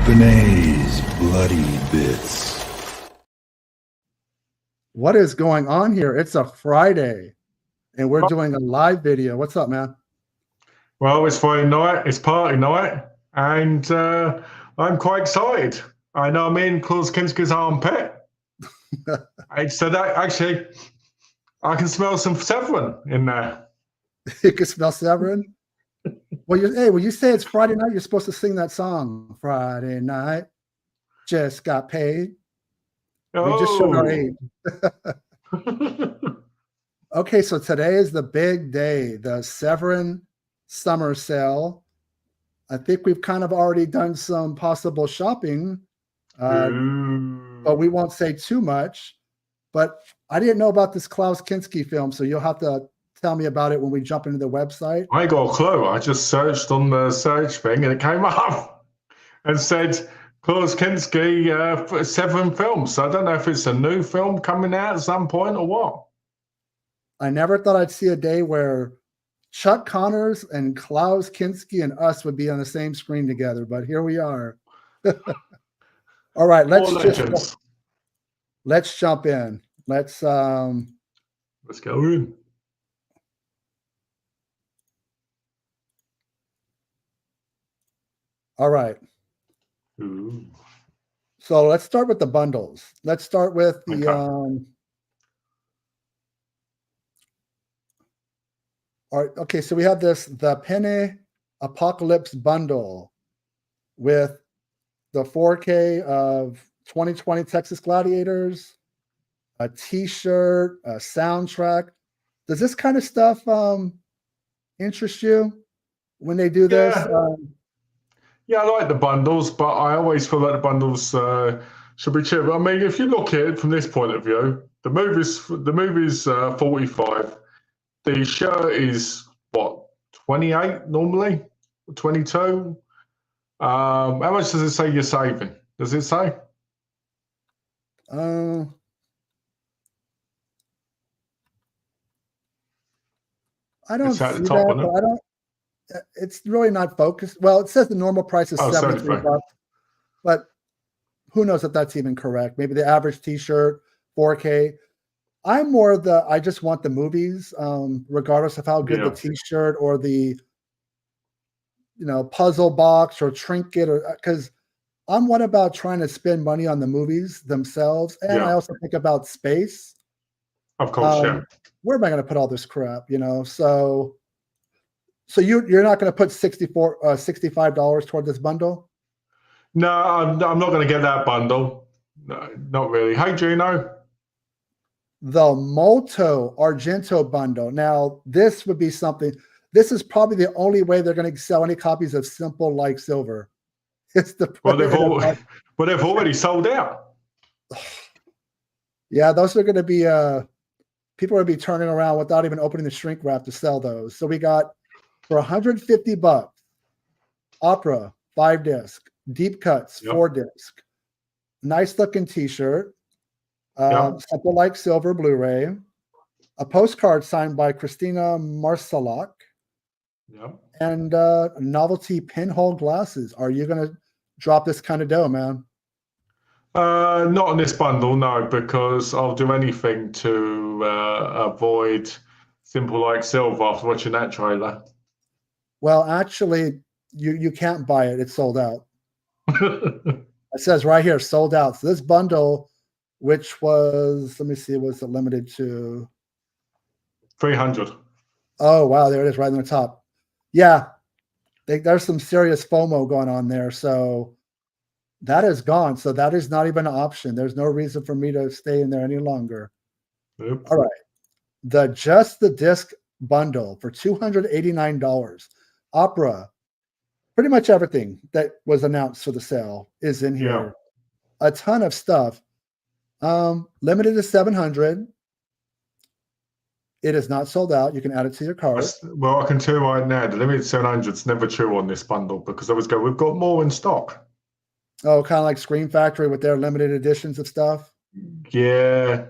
Benet's Bloody Bits. What is going on here? It's a Friday, and we're doing a live video. What's up, man? Well, it's Friday night, it's party night, and I'm quite excited. I know I'm in Klaus Kinski's armpit. And so that actually, I can smell some Severin in there. You can smell Severin? Well, when you say it's Friday night, you're supposed to sing that song. Friday night, just got paid. We just showed our age. Okay, so today is the big day, the Severin Summer Sale. I think we've kind of already done some possible shopping, but we won't say too much. But I didn't know about this Klaus Kinski film, so you'll have to tell me about it when we jump into the website. I got a clue. I just searched on the search thing, and it came up and said Klaus Kinski Severin films. So I don't know if it's a new film coming out at some point or what. I never thought I'd see a day where Chuck Connors and Klaus Kinski and us would be on the same screen together, but here we are. All right, let's jump in. Let's go in. All right. Ooh. So let's start with the bundles. Let's start with the all right, okay, so we have the Penny Apocalypse bundle with the 4K of 2020 Texas Gladiators, a t-shirt, a soundtrack. Does this kind of stuff interest you when they do this? Yeah, I like the bundles, but I always feel like the bundles should be cheaper. I mean, if you look at it from this point of view, the movie's 45. The shirt is what, 28 normally, 22. How much does it say you're saving? Does it say? I don't see that, but I don't. It's really not focused. Well, it says the normal price is $73, but who knows if that's even correct? Maybe the average T-shirt, 4K. I'm more I just want the movies, regardless of how good the T-shirt or the, puzzle box or trinket, or because I'm one about trying to spend money on the movies themselves, and I also think about space. Of course, where am I going to put all this crap? So you're not going to put $65 toward this bundle? No, I'm not going to get that bundle. No, not really. Hey, Gino. The Molto Argento bundle. Now, this would be something. This is probably the only way they're going to sell any copies of Simple Like Silver. It's well, they've already sold out. Yeah, those are going to be people are going to be turning around without even opening the shrink wrap to sell those. So we got for $150, Opera 5-disc, Deep Cuts 4-disc, nice looking T-shirt. Simple Like Silver Blu-ray, a postcard signed by Christina Marsalak, and novelty pinhole glasses. Are you going to drop this kind of dough, man? Not on this bundle, no, because I'll do anything to avoid Simple Like Silver after watching that trailer. Well, actually, you can't buy it. It's sold out. It says right here, sold out. So this bundle, which was, let me see, was it limited to 300? Oh, wow, there it is right on the top. Yeah, there's some serious FOMO going on there. So that is gone. So that is not even an option. There's no reason for me to stay in there any longer. Oops. All right. Just the disc bundle for $289. Opera, pretty much everything that was announced for the sale is in here. A ton of stuff. Limited to 700. It is not sold out. You can add it to your cart. Well, I can tell you right now, the limited 700 is never true on this bundle because I always go, we've got more in stock. Oh, kind of like Scream Factory with their limited editions of stuff? Yeah,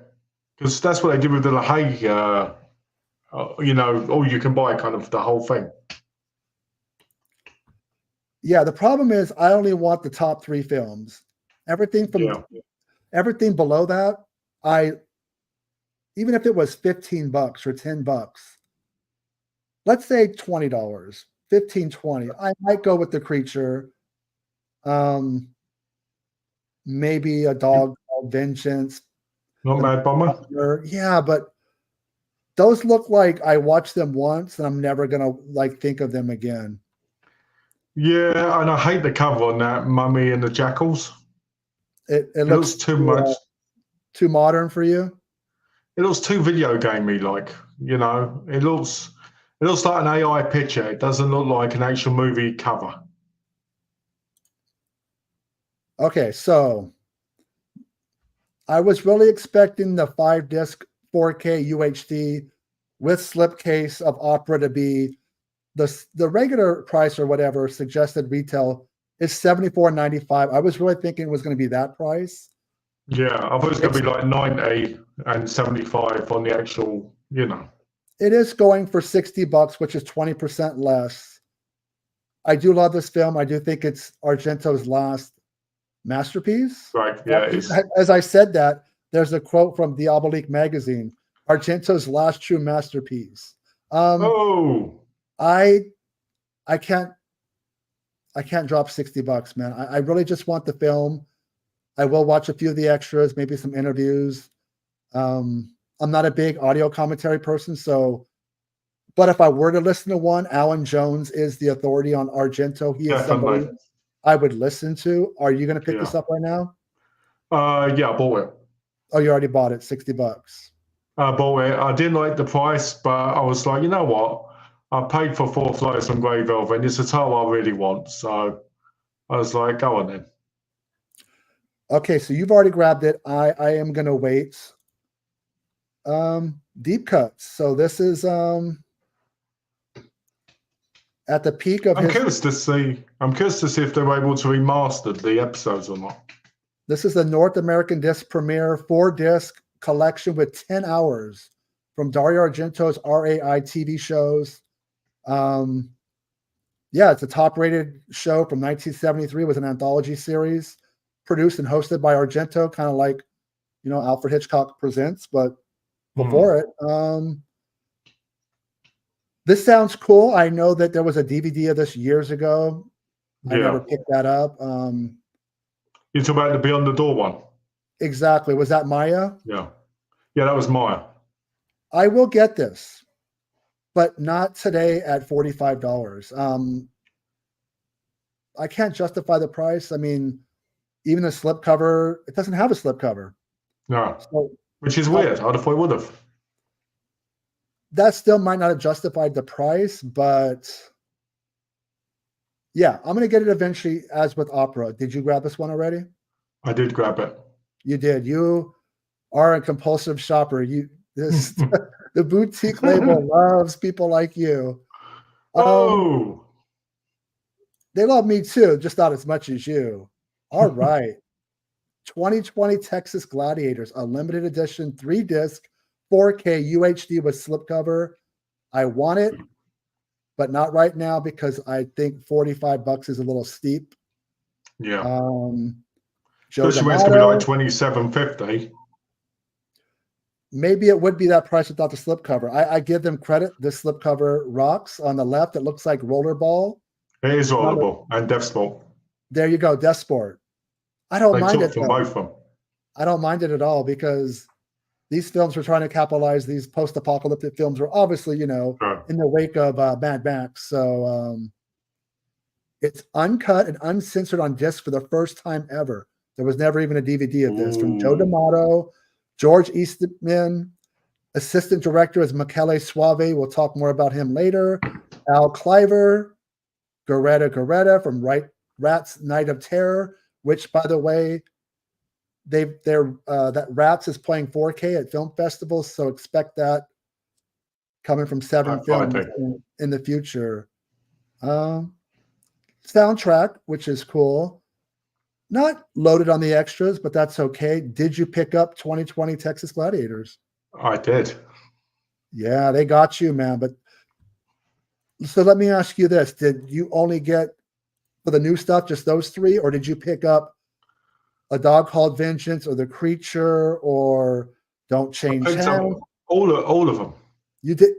because that's what they did with the LaHaye, you can buy kind of the whole thing. Yeah, the problem is I only want the top 3 films. Everything below that, even if it was $15 or $10, let's say $20, 15, 20, I might go with The Creature. Maybe A Dog Called Vengeance. Not Mad Bomber. Yeah, but those look like I watched them once and I'm never gonna like think of them again. Yeah, and I hate the cover on that Mummy and the Jackals. It looks too much. Too modern for you. It looks too video gamey, like, you know. It looks like an AI picture. It doesn't look like an actual movie cover. Okay, so I was really expecting the 5-disc 4K UHD with slipcase of Opera to be the regular price or whatever suggested retail is $74.95. I was really thinking it was going to be that price. Yeah, I thought it was going to be like 90 and 75 on the actual, you know. It is going for $60, which is 20% less. I do love this film. I do think it's Argento's last masterpiece. Right, yeah, it is. As I said that, there's a quote from Diabolique magazine, Argento's last true masterpiece. I can't drop $60, man. I really just want the film. I will watch a few of the extras, maybe some interviews. I'm not a big audio commentary person, but if I were to listen to one, Alan Jones is the authority on Argento. He is somebody I would listen to. Are you going to pick this up right now? Yeah, I bought it. Oh, you already bought it, $60. I bought it. I didn't like the price, but I was like, you know what? I paid for 4 Flights on Grey Velvet, and it's a title I really want. So I was like, go on then. Okay, so you've already grabbed it. I am going to wait. Deep Cuts. So this is at the peak of I'm curious to see if they were able to remaster the episodes or not. This is the North American disc premiere 4-disc collection with 10 hours from Dario Argento's RAI TV shows. Yeah, it's a top-rated show from 1973. It was an anthology series produced and hosted by Argento, kind of like, you know, Alfred Hitchcock Presents, but before it. This sounds cool. I know that there was a DVD of this years ago. I never picked that up. You talk about the Beyond the Door one? Exactly. Was that Maya? Yeah. Yeah, that was Maya. I will get this, but not today at $45. I can't justify the price. I mean, even the slipcover, it doesn't have a slipcover. No, so, which is weird. I'd have thought it would have. That still might not have justified the price, but yeah, I'm going to get it eventually, as with Opera. Did you grab this one already? I did grab it. You did. You are a compulsive shopper. The boutique label loves people like you. They love me too, just not as much as you. All right. 2020 Texas Gladiators, a limited edition 3-disc 4K UHD with slipcover. I want it, but not right now because I think $45 is a little steep. Yeah. Especially when it's going to be like $27.50. Maybe it would be that price without the slipcover. I give them credit. This slipcover rocks. On the left, it looks like Rollerball. It is Rollerball and Death Sport. There you go, Death Sport. I don't mind it. From both of them. I don't mind it at all because these films were trying to capitalize. These post-apocalyptic films were obviously, you know, in the wake of Mad Max. So it's uncut and uncensored on disc for the first time ever. There was never even a DVD of this. From Joe D'Amato, George Eastman, assistant director is Michele Soavi. We'll talk more about him later. Al Cliver, Goretta from Rats Night of Terror, which, by the way, that Rats is playing 4K at film festivals, so expect that coming from Seven Films in the future. Soundtrack, which is cool. Not loaded on the extras, but that's okay. Did you pick up 2020 Texas Gladiators? I did. Yeah, they got you, man. But so let me ask you this. Did you only get for the new stuff, just those three, or did you pick up A Dog Called Vengeance or The Creature or Don't Change picked up Hands? all of them. You did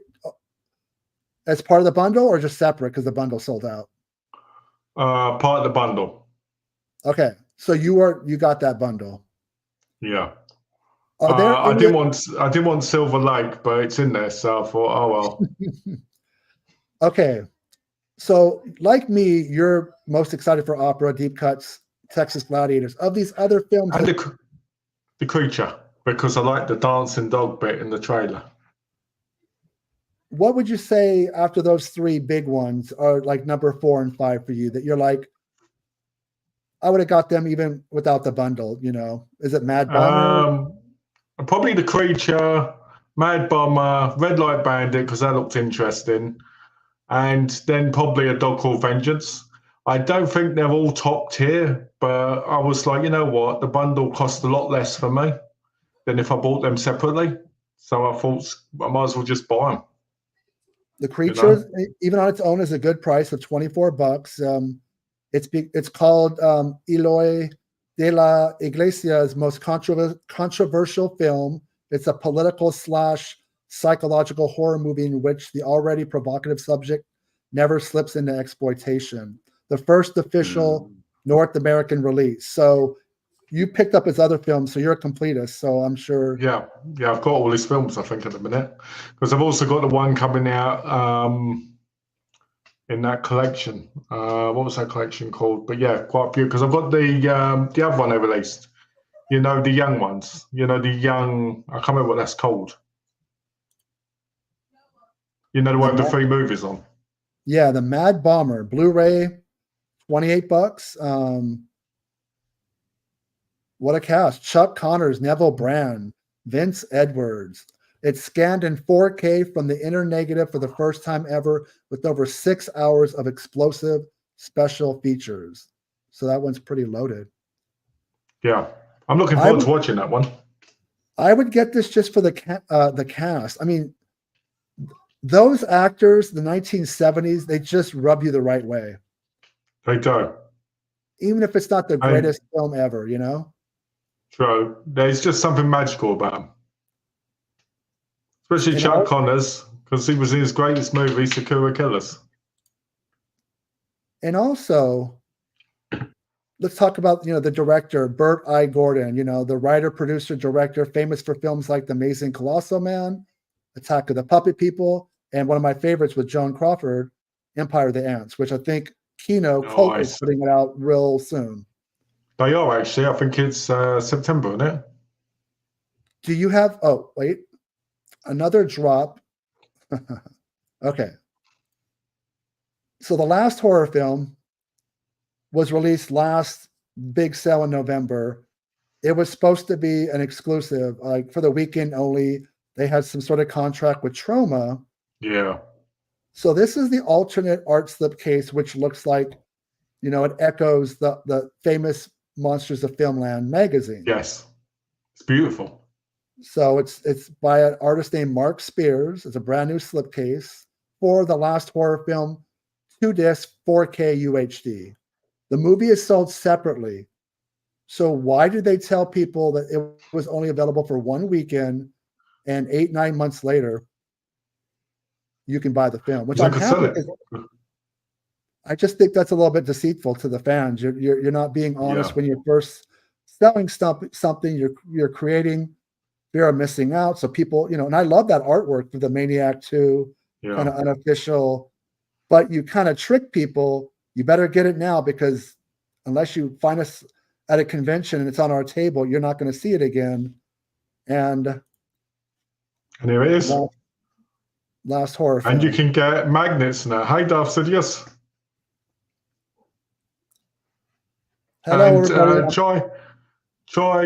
as part of the bundle or just separate because the bundle sold out? Part of the bundle. Okay, so you got that bundle. Yeah. Are there I any- didn't want Silver Lake, but it's in there, so I thought, oh well. Okay, so like me, you're most excited for Opera, Deep Cuts, Texas Gladiators. Of these other films, And the Creature, because I like the dancing dog bit in the trailer. what would you say after those three big ones are like number 4 and 5 for you that you're like, I would have got them even without the bundle, you know? Is it Mad Bomber? Probably the Creature, Mad Bomber, Red Light Bandit, because that looked interesting, and then probably A Dog Called Vengeance. I don't think they're all top tier, but I was like, you know what? The bundle cost a lot less for me than if I bought them separately. So I thought I might as well just buy them. The Creature, even on its own, is a good price of $24. It's called Eloy de la Iglesia's most controversial film. It's a political / psychological horror movie in which the already provocative subject never slips into exploitation. The first official North American release. So you picked up his other films, so you're a completist. So I'm sure. Yeah, I've got all his films, I think, at the minute, because I've also got the one coming out in that collection. What was that collection called? But yeah, quite a few, because I've got the other one they released. You know, the young ones. You know, the young. I can't remember what that's called. You know, the one with the 3 movies on. Yeah, the Mad Bomber Blu-ray, $28. What a cast! Chuck Connors, Neville Brand, Vince Edwards. It's scanned in 4K from the inner negative for the first time ever, with over 6 hours of explosive special features. So that one's pretty loaded. Yeah, I'm looking forward to watching that one. I would get this just for the cast. I mean, those actors, the 1970s, they just rub you the right way. They do. Even if it's not the greatest film ever, you know? True. There's just something magical about them. Especially Chuck Connors, because he was in his greatest movie, Sakura Killers. And also, let's talk about, the director, Burt I. Gordon, the writer, producer, director, famous for films like The Amazing Colossal Man, Attack of the Puppet People, and one of my favorites with Joan Crawford, Empire of the Ants, which I think Kino Cult is putting it out real soon. They are, actually. I think it's September, isn't it? Do you have, another drop. Okay. So the last horror film was released last big sale in November. It was supposed to be an exclusive, like for the weekend only. They had some sort of contract with Troma. Yeah. So this is the alternate art slipcase, which looks like, it echoes the famous Monsters of Filmland magazine. Yes. It's beautiful. So it's by an artist named Mark Spears. It's a brand new slipcase for the last horror film, 2-disc 4K UHD. The movie is sold separately. So why did they tell people that it was only available for one weekend and 8-9 months later you can buy the film? Which I'm happy because I just think that's a little bit deceitful to the fans. You're not being honest when you're first selling something you're creating. Fear of missing out. So people, and I love that artwork for the Maniac 2, kind of unofficial, but you kind of trick people. You better get it now, because unless you find us at a convention and it's on our table, you're not going to see it again. And here it is. Last horror film. And you can get magnets now. Hi, Darth Sidious. Hello, and everybody. Try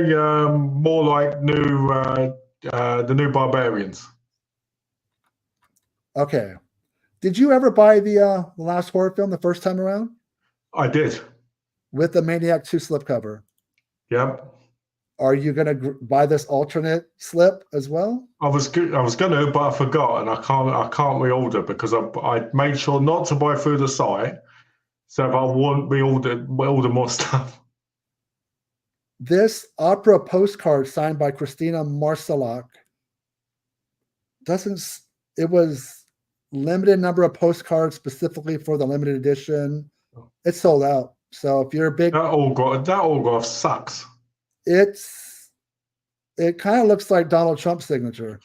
more like the new Barbarians. Okay. Did you ever buy the last horror film the first time around? I did. With the Maniac 2 slipcover? Yep. Are you going to buy this alternate slip as well? I was going to, but I forgot, and I can't reorder because I made sure not to buy through the site, So if I want, we order more stuff. This opera postcard signed by Christina Marsalak it was limited number of postcards specifically for the limited edition. It's sold out. So if you're a big, That autograph sucks. it kind of looks like Donald Trump's signature.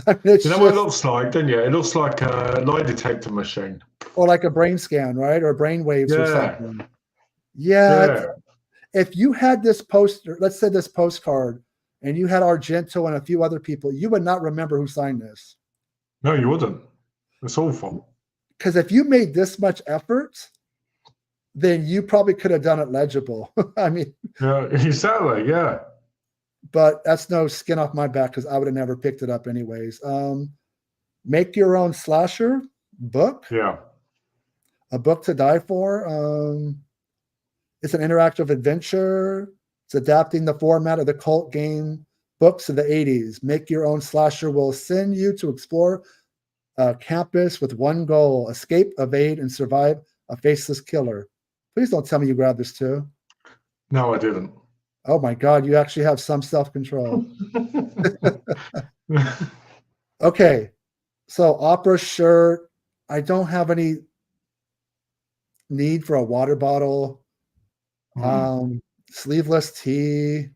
I mean, You know what it looks like, don't you? It looks like a lie detector machine. Or like a brain scan, right? Or brain waves or something. Yeah. If you had this poster, let's say this postcard, and you had Argento and a few other people, you would not remember who signed this. No, you wouldn't. It's awful. Because if you made this much effort, then you probably could have done it legible. I mean, yeah, exactly. Yeah. But that's no skin off my back because I would have never picked it up anyways. Make your own slasher book. Yeah. A book to die for. It's an interactive adventure. It's adapting the format of the cult game books of the 80s. Make your own slasher will send you to explore a campus with one goal: escape, evade, and survive a faceless killer. Please don't tell me you grabbed this too. No, I didn't. Oh my God, you actually have some self-control. Okay, so opera shirt. I don't have any need for a water bottle. Sleeveless tee.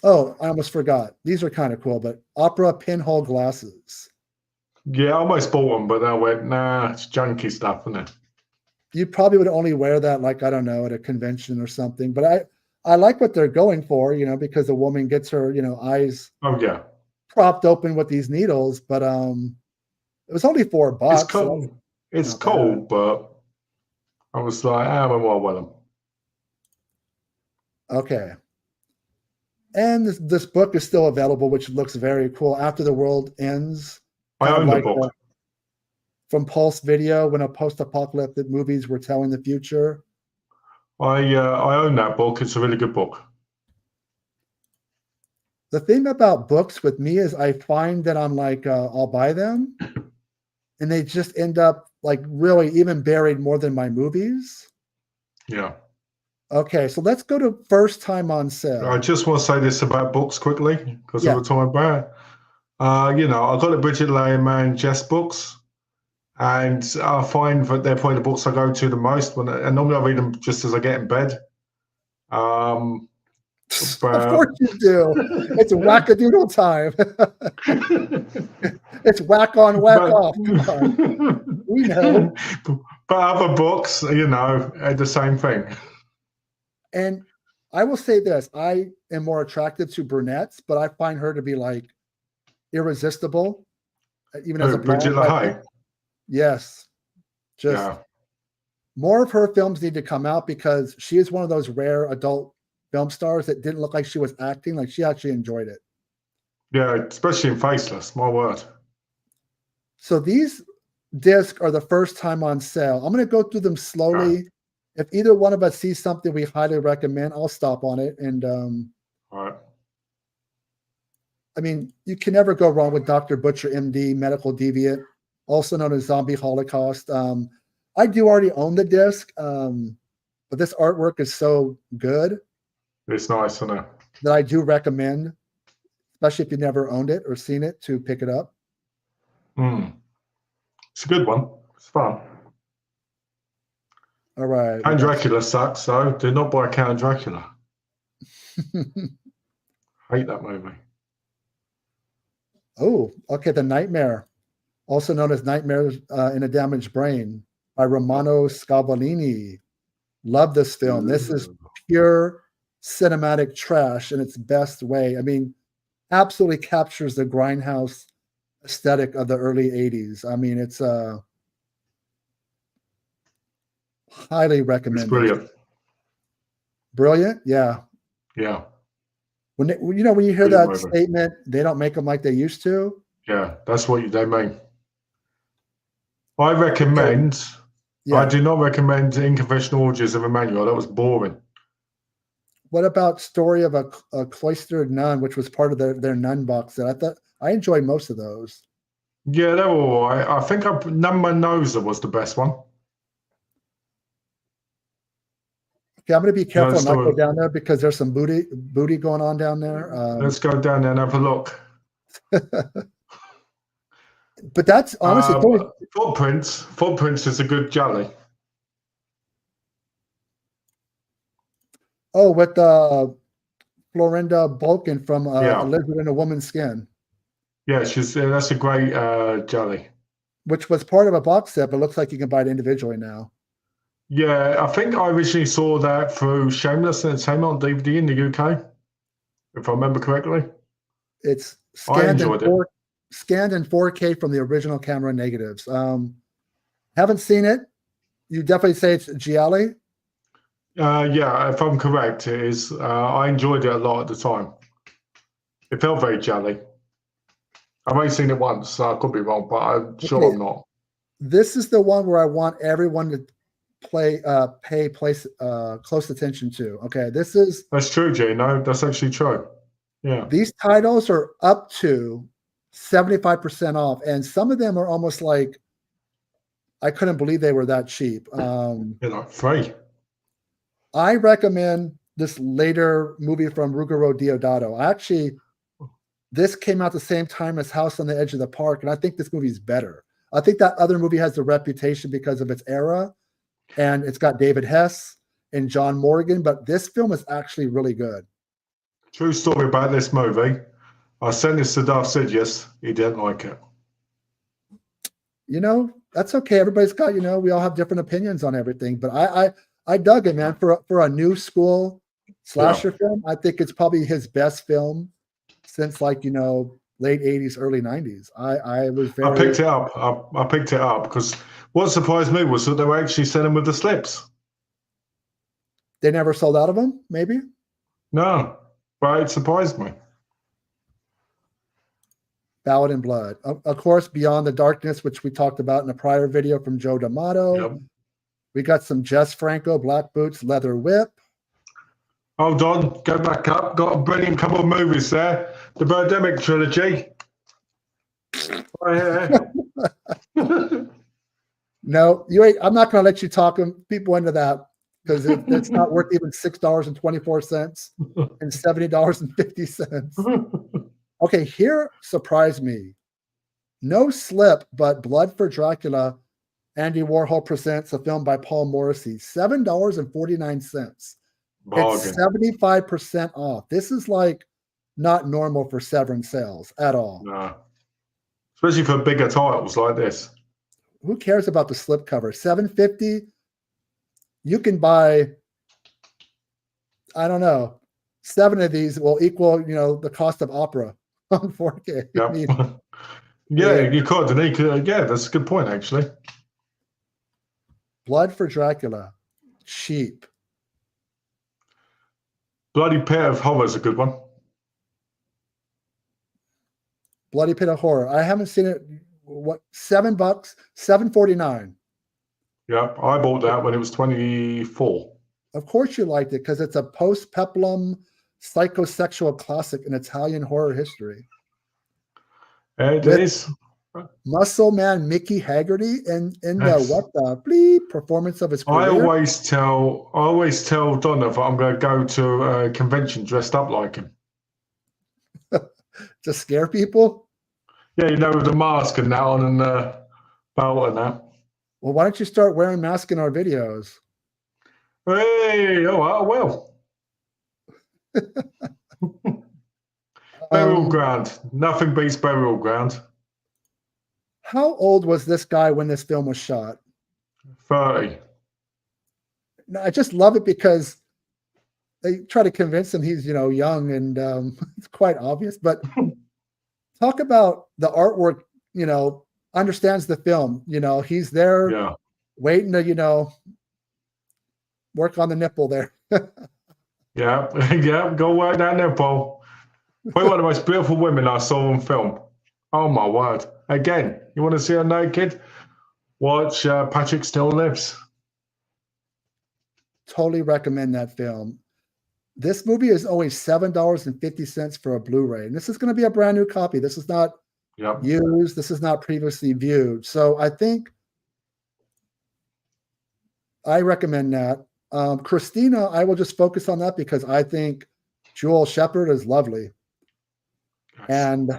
Oh, I almost forgot. These are kind of cool, but opera pinhole glasses. Yeah, I almost bought them, but I went, nah, it's junky stuff, isn't it? You probably would only wear that, like, I don't know, at a convention or something. But I like what they're going for, because the woman gets her, eyes propped open with these needles. But it was only $4. It's cool. So it's cool, but I was like, I'm more with them. Okay. And this book is still available, which looks very cool. After the World Ends. I own the book. From Pulse Video, when a post-apocalyptic movies were telling the future. I own that book. It's a really good book. The thing about books with me is I find that I'm like, I'll buy them, and they just end up like really even buried more than my movies. Yeah. Okay, so let's go to first time on sale. I just want to say this about books quickly because of the time about. I got the Bridget Layman Jess books. And I find that they're probably the books I go to the most. And normally I read them just as I get in bed. Of course you do. It's wackadoodle time. It's whack on, whack off. Come on. We know. But other books, are the same thing. And I will say this. I am more attracted to brunettes, but I find her to be like irresistible. Even as a Bridget LaHaye. Yes. More of her films need to come out because she is one of those rare adult film stars that didn't look like she was acting, like she actually enjoyed it. Yeah, especially in Faceless, my word. So these discs are the first time on sale. I'm going to go through them slowly. If either one of us sees something we highly recommend, I'll stop on it. And all right. I mean, you can never go wrong with Dr. Butcher, MD, Medical Deviant, also known as Zombie Holocaust. I do already own the disc, but this artwork is so good. It's nice, isn't it? That I do recommend, especially if you've never owned it or seen it, to pick it up. It's a good one. It's fun. All right. Count Dracula sucks, so do not buy Count Dracula. Hate that movie. Oh, okay. The Nightmare, also known as Nightmares in a Damaged Brain, by Romano Scavolini. Love this film. This is pure cinematic trash in its best way. I mean, absolutely captures the grindhouse aesthetic of the early 80s. I mean, it's highly recommended. It's brilliant. Brilliant? Yeah. Yeah. When you hear that statement, they don't make them like they used to. Yeah, that's what they mean. I recommend. Yeah. I do not recommend Inconfessional Orgies of Emmanuel. That was boring. What about Story of a Cloistered Nun, which was part of their nun box set? I enjoyed most of those. Yeah, they were all right. I think Number Noser was the best one. Okay, I'm going to be careful and not go so down there because there's some booty going on down there. let's go down there and have a look. But that's honestly, Footprints is a good jelly. oh, with Florinda Balkan from Yeah. A Lizard in a Woman's Skin, Yeah, that's a great jelly. which was part of a box set, but looks like you can buy it individually now. Yeah, I think I originally saw that through Shameless and same on DVD in the UK, if I remember correctly. It's I enjoyed it. Scanned in 4K from the original camera negatives. Haven't seen it. You definitely say it's gialli. Yeah, if I'm correct, it is. I enjoyed it a lot at the time. It felt very jelly. I've only seen it once, so I could be wrong, but I'm sure I'm not. This is the one where I want everyone to pay close attention to. Okay, That's true, Gino. That's actually true. Yeah. These titles are up to 75% off, and some of them are almost like I couldn't believe they were that cheap. They're like free. I recommend this later movie from Ruggero Deodato. This came out the same time as House on the Edge of the Park, and I think this movie is better. I think that other movie has the reputation because of its era, and it's got David Hess and John Morgan, but this film is actually really good. True story about this movie. I sent this to Darth Sidious. He didn't like it. You know, that's okay. Everybody's got, we all have different opinions on everything, but I dug it, man. For a new school slasher film, I think it's probably his best film since late 80s, early 90s. I picked it up. I picked it up because what surprised me was that they were actually selling with the slips. They never sold out of them, maybe? No, but it surprised me. Ballad and Blood. Of course, Beyond the Darkness, which we talked about in a prior video from Joe D'Amato. Yep. We got some Jess Franco, Black Boots, Leather Whip. Hold on, go back up. Got a brilliant couple of movies there. The Birdemic trilogy. Right here. No, you ain't. I'm not going to let you talk people into that because it's not worth even $6.24 and $70.50. Okay, here surprised me. No slip, but Blood for Dracula. Andy Warhol presents a film by Paul Morrissey. $7.49. It's 75% off. This is like not normal for Severin sales at all. No. Especially for bigger titles like this. Who cares about the slipcover? $7.50. You can buy, I don't know, 7 of these will equal, the cost of Opera on 4K. Yep. You could. And yeah, that's a good point, actually. Blood for Dracula. Cheap. Bloody Pit of Horror is a good one. Bloody Pit of Horror. I haven't seen it. What? $7? $7.49. Yeah, I bought that when it was 24. Of course you liked it because it's a post-peplum psychosexual classic in Italian horror history. It is. Muscle Man Mickey Haggerty in the what the bleep performance of his career. I always tell Donna that I'm going to go to a convention dressed up like him. To scare people? Yeah, with the mask and that on and the belt and that. Well, why don't you start wearing masks in our videos? Hey, all right, I will. Burial Ground. Nothing beats Burial Ground. How old was this guy when this film was shot? 30. No, I just love it because they try to convince him he's, young and it's quite obvious. But talk about the artwork, understands the film. He's there waiting to, work on the nipple there. Yeah, go work that nipple. Probably one of the most beautiful women I saw on film. Oh, my word. Again, you want to see her naked? Watch Patrick Still Lives. Totally recommend that film. This movie is only $7.50 for a Blu-ray. And this is going to be a brand new copy. This is not used. This is not previously viewed. So I think I recommend that. Christina, I will just focus on that because I think Jewel Shepard is lovely. And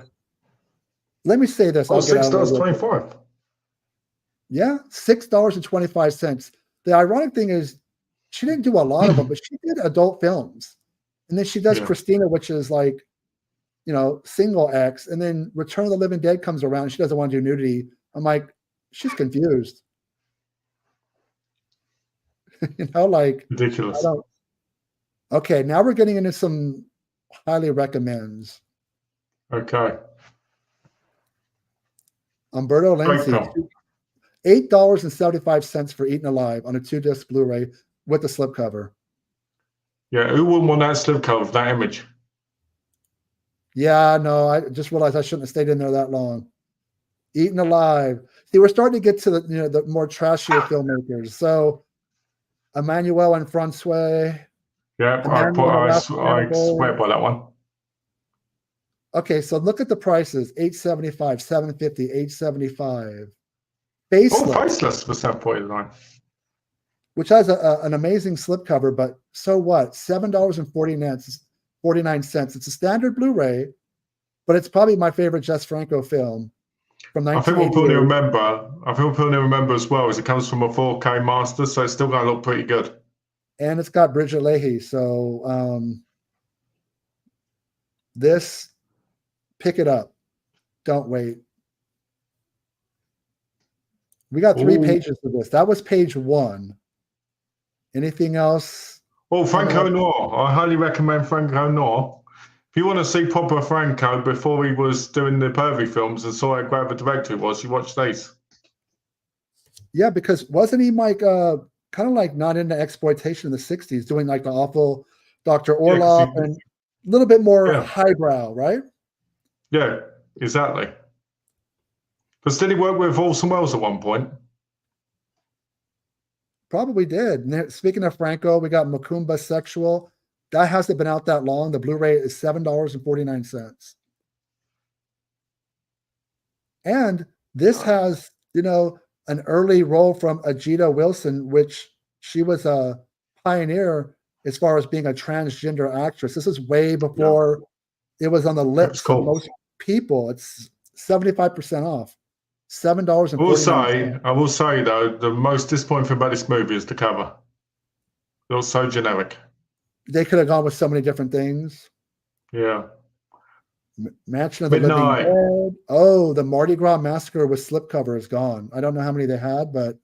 let me say this. I'll get out of $6.25. Yeah, $6.25. The ironic thing is she didn't do a lot of them, but she did adult films. And then she does Christina, which is like, single X. And then Return of the Living Dead comes around and she doesn't want to do nudity. I'm like, she's confused. Ridiculous. Okay, now we're getting into some highly recommends. Okay. Umberto Lenzi, $8.75 for Eaten Alive on a 2-disc Blu-ray with the slipcover. Yeah, who wouldn't want that slipcover of that image? Yeah, no, I just realized I shouldn't have stayed in there that long. Eaten Alive. See, we're starting to get to the more trashier filmmakers. So, Emmanuel and Francois. Yeah, I swear by that one. Okay, so look at the prices: $875, $750, $875. Faceless for $7.49, which has an amazing slipcover, but so what? $7.49. It's a standard Blu-ray, but it's probably my favorite Jess Franco film from 1988. I think what people need to remember as well is it comes from a 4K master, so it's still going to look pretty good. And it's got Bridget Leahy, so pick it up. Don't wait. We got 3 pages of this. That was page 1. Anything else? Well, Franco Noir. I highly recommend Franco Noir. If you want to see proper Franco before he was doing the pervy films and saw how great of a director he was, you watch these. Yeah, because wasn't he like kind of like not into exploitation in the 60s, doing like the awful Dr. Orloff and a little bit more highbrow, right? Yeah, exactly. Because did he work with Orson Welles at one point? Probably did. And speaking of Franco, we got Macumba Sexual. That hasn't been out that long. The Blu-ray is $7.49. And this has, an early role from Ajita Wilson, which she was a pioneer as far as being a transgender actress. This is way before it was on the lips of most people. It's 75% off. $7.49. I will say though, the most disappointing thing about this movie is the cover. It was so generic. They could have gone with so many different things. Yeah. Mansion of the Living Dead. Oh, the Mardi Gras Massacre with slipcover is gone. I don't know how many they had, but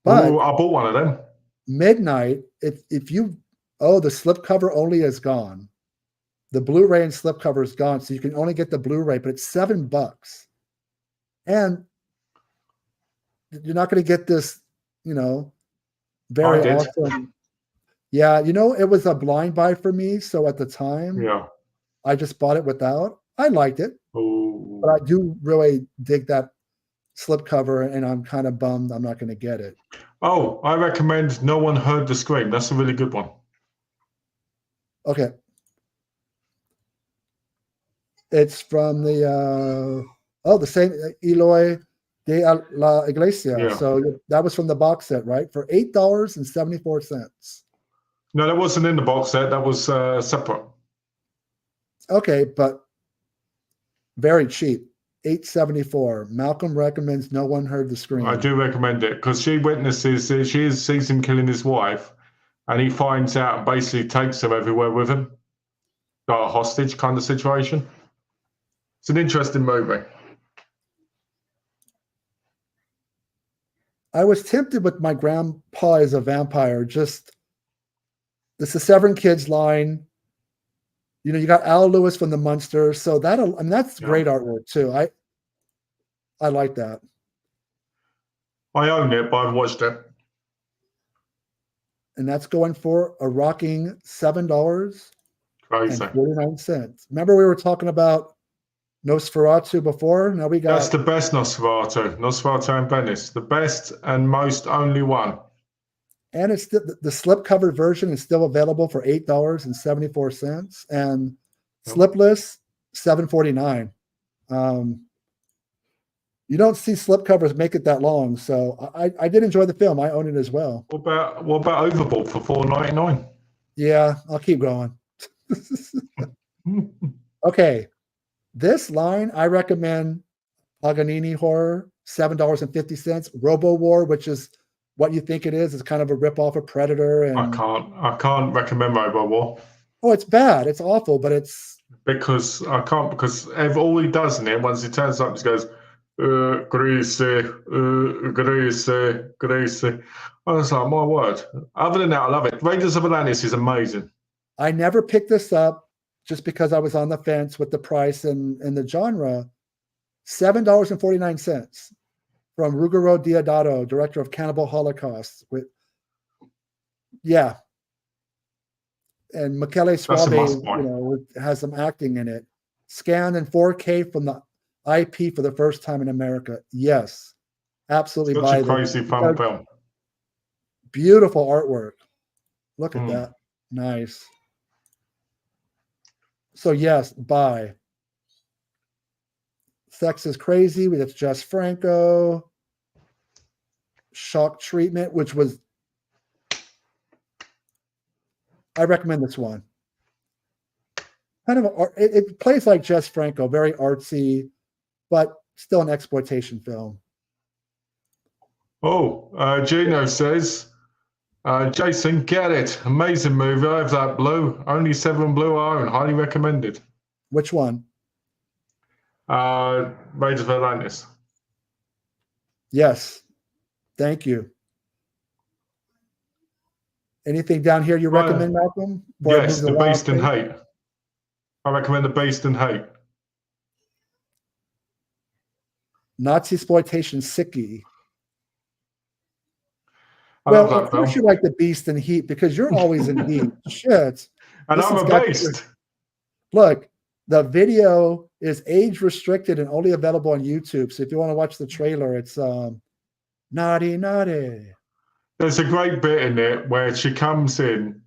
I bought one of them. Midnight. The slipcover only is gone. The Blu-ray and slipcover is gone, so you can only get the Blu-ray, but it's $7. And you're not going to get this, very awesome. Yeah, it was a blind buy for me. So at the time, I just bought it without. I liked it, but I do really dig that slipcover, and I'm kind of bummed I'm not going to get it. Oh, I recommend No One Heard the Scream. That's a really good one. Okay. It's from the same Eloy de la Iglesia. Yeah. So that was from the box set, right? For $8.74. No, that wasn't in the box set. That was separate. Okay, but very cheap. $8.74. Malcolm recommends No One Heard the Scream. I do recommend it because she sees him killing his wife, and he finds out and basically takes him everywhere with him, like a hostage kind of situation. It's an interesting movie. I was tempted with My Grandpa is a Vampire. Just the Severin Kids line. You got Al Lewis from the Munsters, so that's great artwork too. I like that. I own it, but I've watched it. And that's going for a rocking $7.49. Remember we were talking about Nosferatu before? Now we got... That's the best Nosferatu and Venice. The best and most only one. And it's the slip-covered version is still available for $8.74. And slipless, $7.49. You don't see slipcovers make it that long, so I did enjoy the film. I own it as well. What about Overboard for $4.99? Yeah, I'll keep going. Okay, this line I recommend: Paganini horror, $7.50. Robo War, which is what you think it is. It's kind of a ripoff of Predator. And I can't recommend Robo War. Oh, it's bad. It's awful, but it's because all he does in it, once he turns up, he goes, greasy, greasy, greasy. I was like, my word. Other than that, I love it. Raiders of Atlantis is amazing. I never picked this up just because I was on the fence with the price and the genre. $7.49 from Ruggero Deodato, director of Cannibal Holocaust. And Michele Suave, has some acting in it. Scanned in 4K from the IP for the first time in America. Yes, absolutely. Such a crazy fun film. Beautiful artwork. Look at that. Nice. So yes, buy. Sex is Crazy. That's Jess Franco. Shock Treatment, which was, I recommend this one. Kind of, it plays like Jess Franco, very artsy, but still an exploitation film. Gino says, Jason, get it. Amazing movie. I have that blue. Only Severin Blue I own. Highly recommended. Which one? Raiders of Atlantis. Yes. Thank you. Anything down here you recommend, Malcolm? Yes, The Beast and Hate. I recommend The Beast and Hate. Nazi exploitation sickie. Well, of course you like The Beast and Heat because you're always in heat. Shit. And I'm a beast. Look, the video is age restricted and only available on YouTube. So if you want to watch the trailer, it's naughty, naughty. There's a great bit in it where she comes in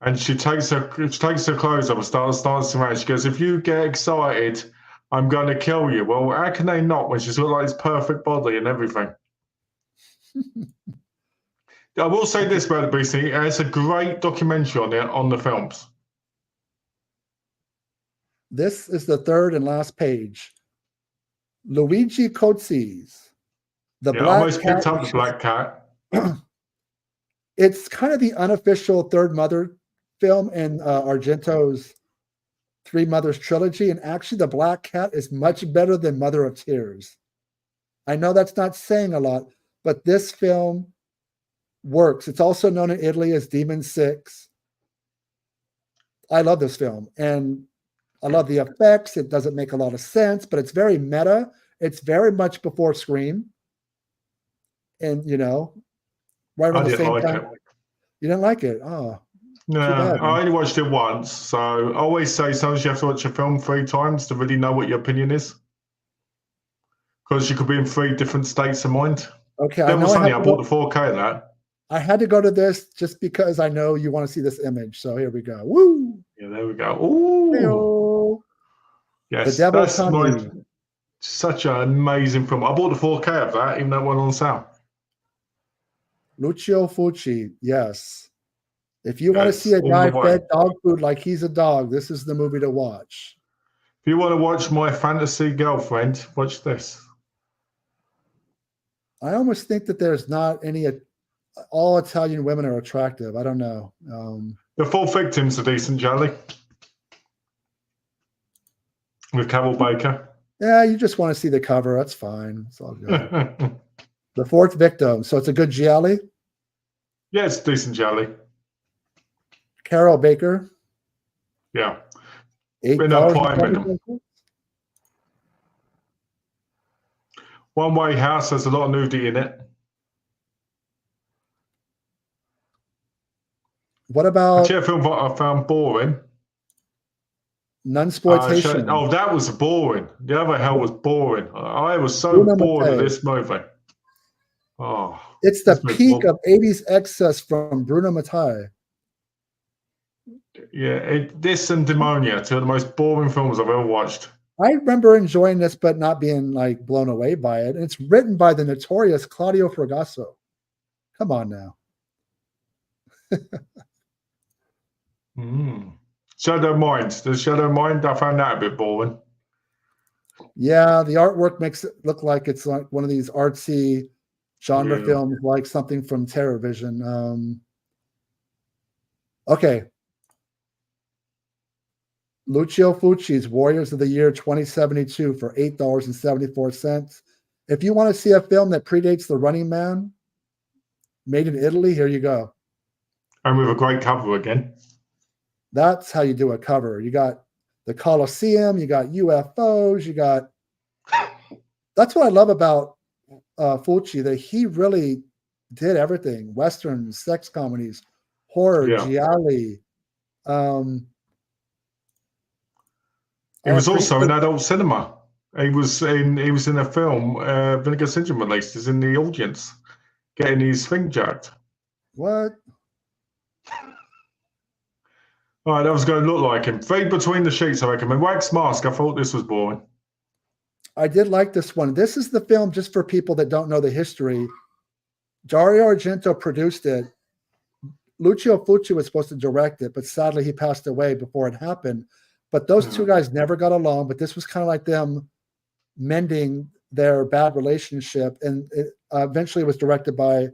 and she takes her clothes off and starts dancing around. She goes, if you get excited, I'm going to kill you. Well, how can they not when she's got like this perfect body and everything? I will say this about The Beast. It's a great documentary on it, on the films. This is the third and last page. Luigi Cozzi's The Black Cat. I almost picked up The Black Cat. It's kind of the unofficial third Mother film in Argento's Three Mothers trilogy. And actually, The Black Cat is much better than Mother of Tears. I know that's not saying a lot, but this film works. It's also known in Italy as Demon 6. I love this film. And I love the effects. It doesn't make a lot of sense, but it's very meta. It's very much before Scream. And, right around the same time. You didn't like it? Oh. No, I only watched it once. So I always say sometimes you have to watch a film 3 times to really know what your opinion is. Because you could be in 3 different states of mind. Okay. I bought the 4K of that. I had to go to this just because I know you want to see this image. So here we go. Woo! Yeah, there we go. Ooh. Hey-o. Yes, The Devil's such an amazing film. I bought the 4K of that, even though it went on sale. Lucio Fulci, yes. If you want to see a guy fed dog food like he's a dog, this is the movie to watch. If you want to watch My Fantasy Girlfriend, watch this. I almost think that there's not any... all Italian women are attractive. I don't know. The Full Victims are decent, Charlie. With Carol Baker. Yeah, you just want to see the cover. That's fine. It's all good. The Fourth Victim. So it's a good gialli? Yeah, it's a decent gialli. Carol Baker. Yeah. Been a prime in them. One Way House has a lot of nudity in it. What about... Actually, a film I found boring. Nunsploitation. That was boring. The other hell was boring. I was so bored of this movie. Oh, it's the peak of 80s excess from Bruno Mattei. Yeah, this and Demonia, 2 of the most boring films I've ever watched. I remember enjoying this, but not being like blown away by it. And it's written by the notorious Claudio Fragasso. Come on now. Shadow Mind. The Shadow Mind, I found that a bit boring. Yeah, the artwork makes it look like it's like one of these artsy genre Yeah. films, like something from Terror Vision. Okay. Lucio Fucci's Warriors of the Year 2072 for $8.74. If you want to see a film that predates The Running Man, made in Italy, here you go. And with a great cover again. That's how you do a cover. You got the Colosseum, you got UFOs, you got. That's what I love about Fulci, that he really did everything: westerns, sex comedies, horror, gialli. He was also in adult cinema. He was in a film Vinegar Syndrome released. He's in the audience, getting his thing jacked. What? All right, that was going to look like him. Fade Between the Sheets, I recommend. Wax Mask, I thought this was boring. I did like this one. This is the film, just for people that don't know the history. Dario Argento produced it. Lucio Fulci was supposed to direct it, but sadly he passed away before it happened. But those two guys never got along, but this was kind of like them mending their bad relationship. And it eventually was directed by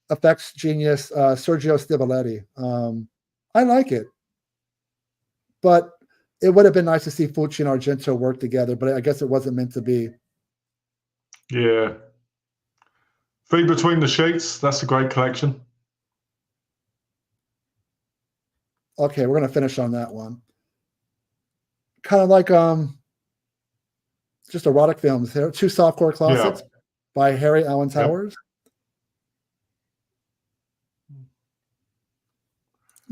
effects genius Sergio Stivoletti. I like it. But it would have been nice to see Fulci and Argento work together, but I guess it wasn't meant to be. Yeah. Fade Between the Sheets, that's a great collection. Okay, we're going to finish on that one. Kind of like just erotic films. There are two softcore classics by Harry Alan Towers.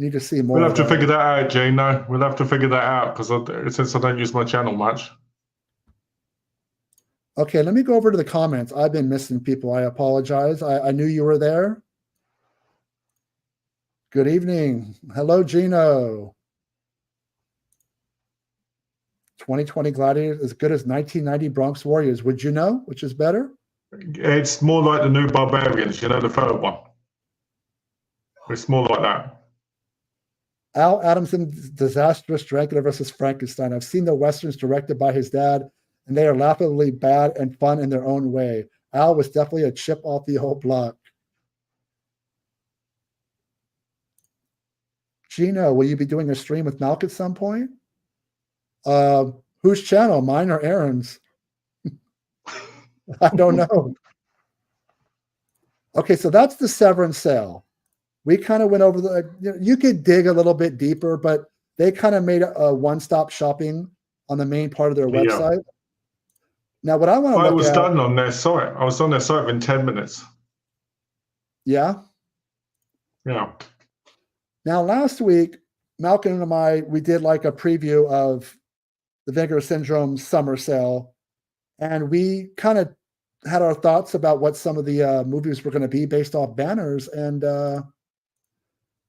Need to see more. We'll have to figure that out, Gino. We'll have to figure that out because since I don't use my channel much. Okay, let me go over to the comments. I've been missing people. I apologize. I knew you were there. Good evening. Hello, Gino. 2020 Gladiators as good as 1990 Bronx Warriors. Would you know which is better? It's more like the New Barbarians, you know, the third one. It's more like that. Al Adamson's disastrous Dracula versus Frankenstein. I've seen the Westerns directed by his dad, and they are laughably bad and fun in their own way. Al was definitely a chip off the old block. Gino, will you be doing a stream with Malk at some point? Whose channel? Mine or Aaron's? I don't know. Okay, so that's the Severin sale. We kind of went over you could dig a little bit deeper, but they kind of made a one-stop shopping on the main part of their website. Now, what I want to look at... I was done on their site. I was on their site in 10 minutes. Yeah? Yeah. Now, last week, Malcolm and we did like a preview of the Vinegar Syndrome summer sale, and we kind of had our thoughts about what some of the movies were going to be based off banners, and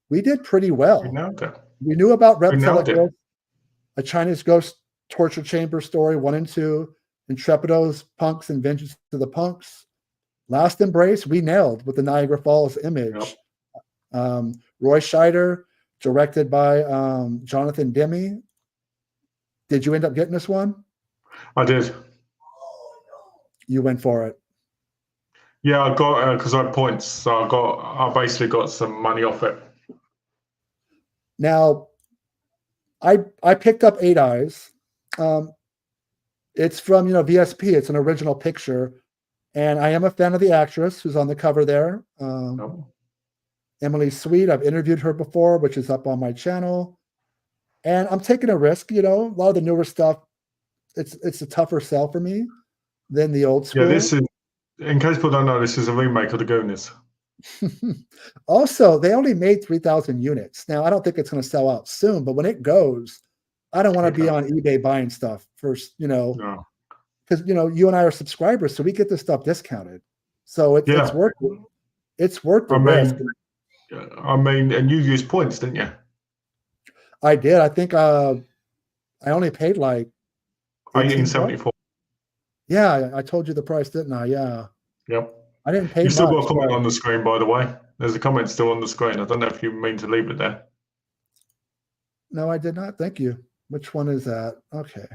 we did pretty well. We knew about Reptile Ghost, A Chinese Ghost Torture Chamber Story 1 and 2, Intrepidos, Punks, and Vengeance to the Punks. Last Embrace, we nailed with the Niagara Falls image. Yep. Roy Scheider, directed by Jonathan Demme. Did you end up getting this one? I did. You went for it. Yeah, I got because I had points, so I basically got some money off it. Now, I picked up Eight Eyes. It's from VSP. It's an original picture, and I am a fan of the actress who's on the cover there. Emily Sweet. I've interviewed her before, which is up on my channel, and I'm taking a risk. A lot of the newer stuff, it's a tougher sell for me than the old school. Yeah, this is, in case people don't know, this is a remake of the Goonies. Also, they only made 3,000 units. Now, I don't think it's going to sell out soon, but when it goes, I don't want to be on eBay buying stuff first, No. Because, you and I are subscribers, so we get this stuff discounted. So it's worth it. It's worth the risk. And you used points, didn't you? I did. I think I only paid like 1874. Yeah, I told you the price, didn't I? Yeah. Yep. I didn't pay You've still got much. a comment but- on the screen, by the way. There's a comment still on the screen. I don't know if you mean to leave it there. No, I did not. Thank you. Which one is that? Okay.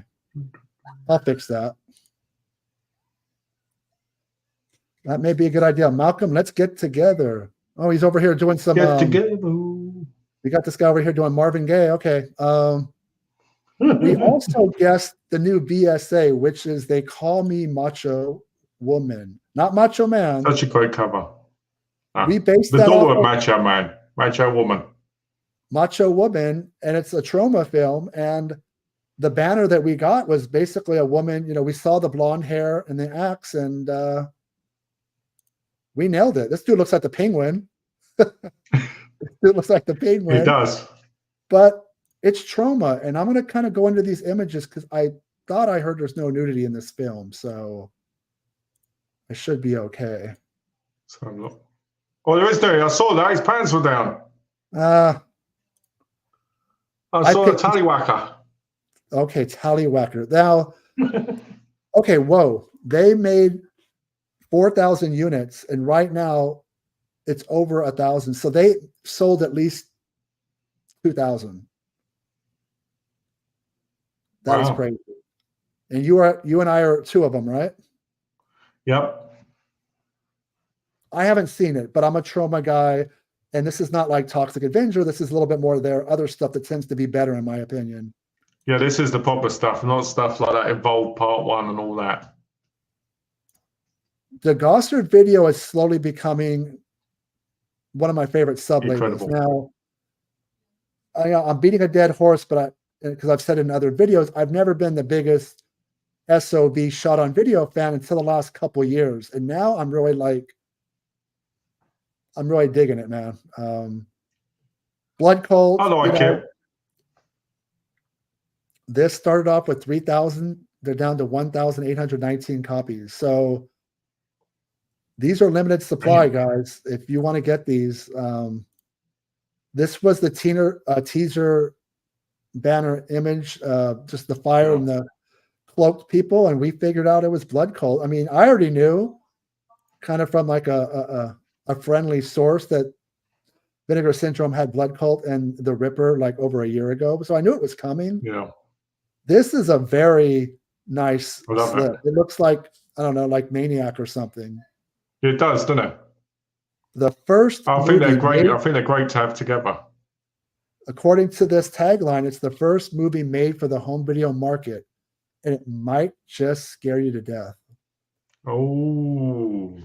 I'll fix that. That may be a good idea. Malcolm, let's get together. Oh, he's over here doing some. Get together. We got this guy over here doing Marvin Gaye. Okay. We also guessed the new BSA, which is They Call Me Macho Woman, not Macho Man. Such a great cover. We based the that daughter off of of Macho Man, Macho Woman. Macho Woman, and it's a trauma film. And the banner that we got was basically a woman. You know, we saw the blonde hair and the axe, and we nailed it. This dude looks like the Penguin. This dude looks like the Penguin. He does. But it's trauma, and I'm going to kind of go into these images because I thought I heard there's no nudity in this film, so I should be okay. So look. Oh, there is nudity. I saw that. His pants were down. I saw the tallywhacker. Okay, tallywhacker. Now, okay, whoa. They made 4,000 units, and right now it's over 1,000. So they sold at least 2,000. That is crazy. And you and I are two of them, right? Yep. I haven't seen it, but I'm a trauma guy, and this is not like Toxic Avenger. This is a little bit more their other stuff that tends to be better, in my opinion. Yeah, this is the proper stuff, not stuff like that Evolved Part 1 and all that. The Gossard video is slowly becoming one of my favorite sub-labels. Incredible. Now, I'm beating a dead horse, but because I've said in other videos, I've never been the biggest SOV shot on video fan until the last couple of years. And now I'm really digging it, man. Blood Cult. I like it. This started off with 3,000. They're down to 1,819 copies. So these are limited supply, guys. If you want to get these, this was the teaser banner image, just the fire and the cloaked people, and we figured out it was Blood Cult. I mean, I already knew, kind of from like a friendly source, that Vinegar Syndrome had Blood Cult and the Ripper like over a year ago, so I knew it was coming. Yeah. This is a very nice slip. It. It looks like, I don't know, like Maniac or something. It does, doesn't it? The first. I think they're great. I think they're great to have together. According to this tagline, it's the first movie made for the home video market, and it might just scare you to death. Oh.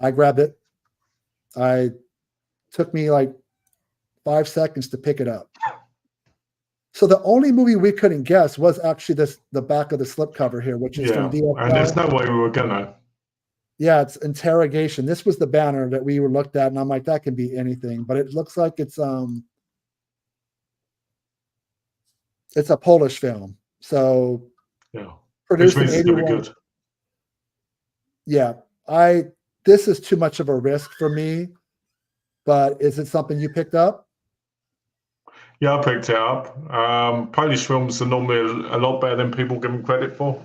I grabbed it. Took me like 5 seconds to pick it up. So the only movie we couldn't guess was actually the back of the slipcover here, which is from DFL. And there's no way we were gonna. Yeah, it's Interrogation. This was the banner that we were looked at, and I'm like, that can be anything, but it looks like it's a Polish film. So produced in 81. Yeah, this is too much of a risk for me, but is it something you picked up? Yeah, I picked it up. Polish films are normally a lot better than people give them credit for.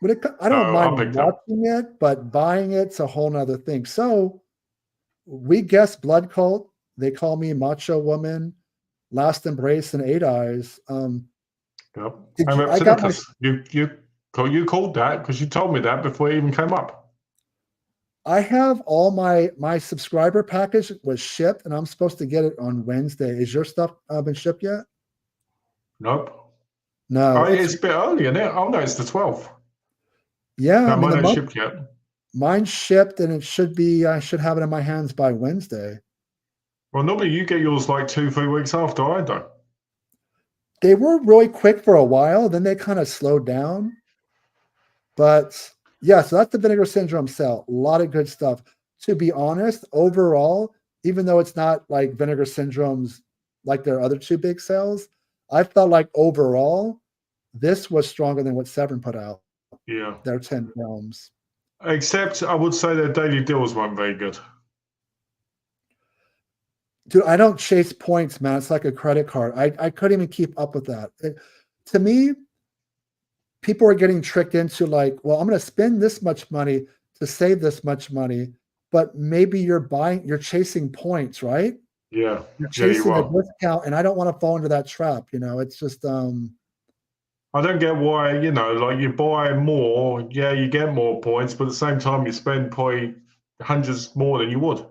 But I don't mind watching it, but buying it's a whole nother thing. So we guessed Blood Cult. They Call Me Macho Woman, Last Embrace, and Eight Eyes. Yep. You called that because you told me that before it even came up. I have all my subscriber package was shipped, and I'm supposed to get it on Wednesday. Is your stuff been shipped yet? Nope. No. It's a bit early, isn't it? Oh no, it's the 12th. Yeah, no, mine ain't shipped yet. Mine's shipped, and I should have it in my hands by Wednesday. Well, normally you get yours like 2-3 weeks after I do. They were really quick for a while, then they kind of slowed down. But yeah, so that's the Vinegar Syndrome sale. A lot of good stuff. To be honest, overall, even though it's not like Vinegar Syndrome's like their other two big sales, I felt like overall, this was stronger than what Severin put out. Yeah. Their 10 films. Except I would say their daily deals weren't very good. Dude, I don't chase points, man. It's like a credit card. I couldn't even keep up with that. To me, people are getting tricked into like, well, I'm going to spend this much money to save this much money, but maybe you're chasing points, right? Yeah. You're Yeah, you chasing a are. discount, and I don't want to fall into that trap. It's just, I don't get why, like you buy more, yeah, you get more points, but at the same time you spend probably hundreds more than you would.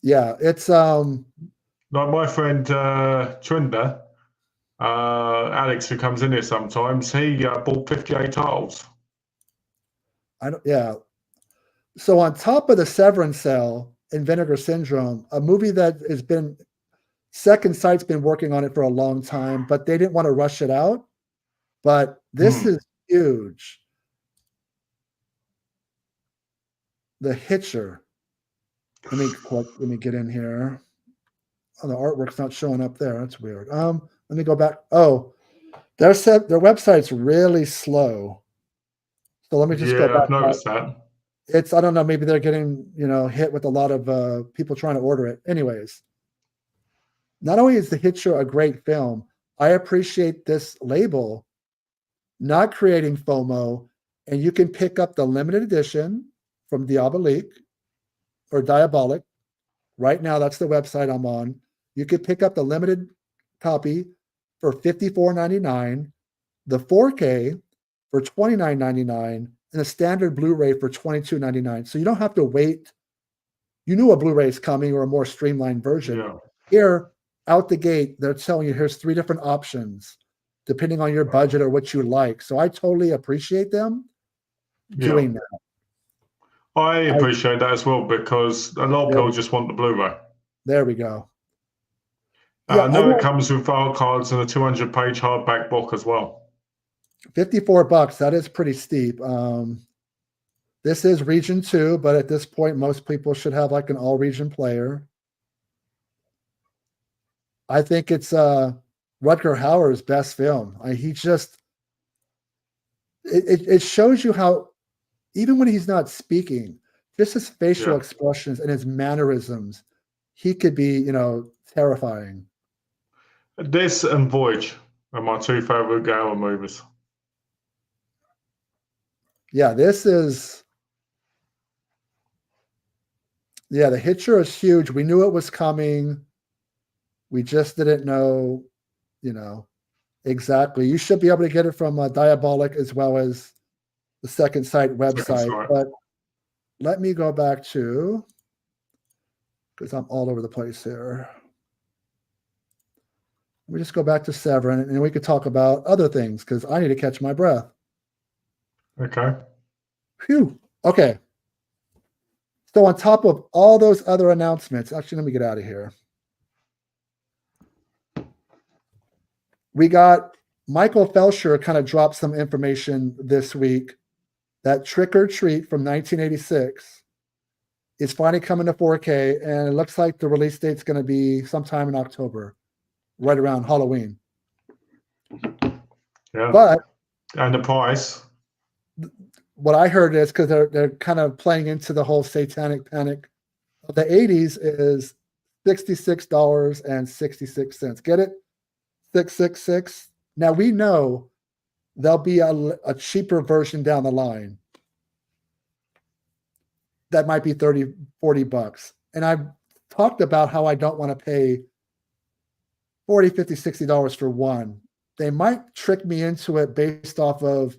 yeah, it's, Like my friend Trinder, Alex, who comes in here sometimes, he bought 58 titles. yeah. So on top of the Severin Sale and Vinegar Syndrome, a movie that has been Second Sight's been working on it for a long time, but they didn't want to rush it out. But this is huge. The Hitcher. Let me get in here. Oh, the artwork's not showing up there. That's weird. Let me go back. Oh, their website's really slow. So let me just go Yeah, back. I've noticed that. I don't know, maybe they're getting, hit with a lot of people trying to order it. Anyways, not only is The Hitcher a great film, I appreciate this label not creating FOMO, and you can pick up the limited edition from Diabolique or Diabolic. Right now, that's the website I'm on. You could pick up the limited copy for $54.99, the 4K for $29.99, and the standard Blu-ray for $22.99. So you don't have to wait. You knew a Blu-ray is coming or a more streamlined version. Yeah. Here, out the gate, they're telling you here's 3 different options, depending on your budget or what you like. So I totally appreciate them doing that. I appreciate that as well, because a lot of people just want the Blu-ray. There we go. I know it comes with file cards and a 200-page hardback book as well. $54. That is pretty steep. This is region 2, but at this point, most people should have like an all-region player. I think it's Rutger Hauer's best film. It shows you how, even when he's not speaking, just his facial expressions and his mannerisms, he could be, terrifying. This and Voyage are my 2 favorite Gala movies. Yeah, The Hitcher is huge. We knew it was coming. We just didn't know, exactly. You should be able to get it from Diabolic as well as the Second Sight website. But let me go back to, because I'm all over the place here. Let me just go back to Severin, and we could talk about other things because I need to catch my breath. Okay. Phew. Okay. So on top of all those other announcements, actually, let me get out of here. We got Michael Felsher kind of dropped some information this week that Trick or Treat from 1986 is finally coming to 4K, and it looks like the release date's going to be sometime in October, right around Halloween. Yeah. But and the price. What I heard is, because they're kind of playing into the whole satanic panic of the 80s, is $66.66. Get it? 666. Now we know there'll be a cheaper version down the line that might be $30, $40. And I've talked about how I don't want to pay $40, $50, $60 for one. They might trick me into it based off of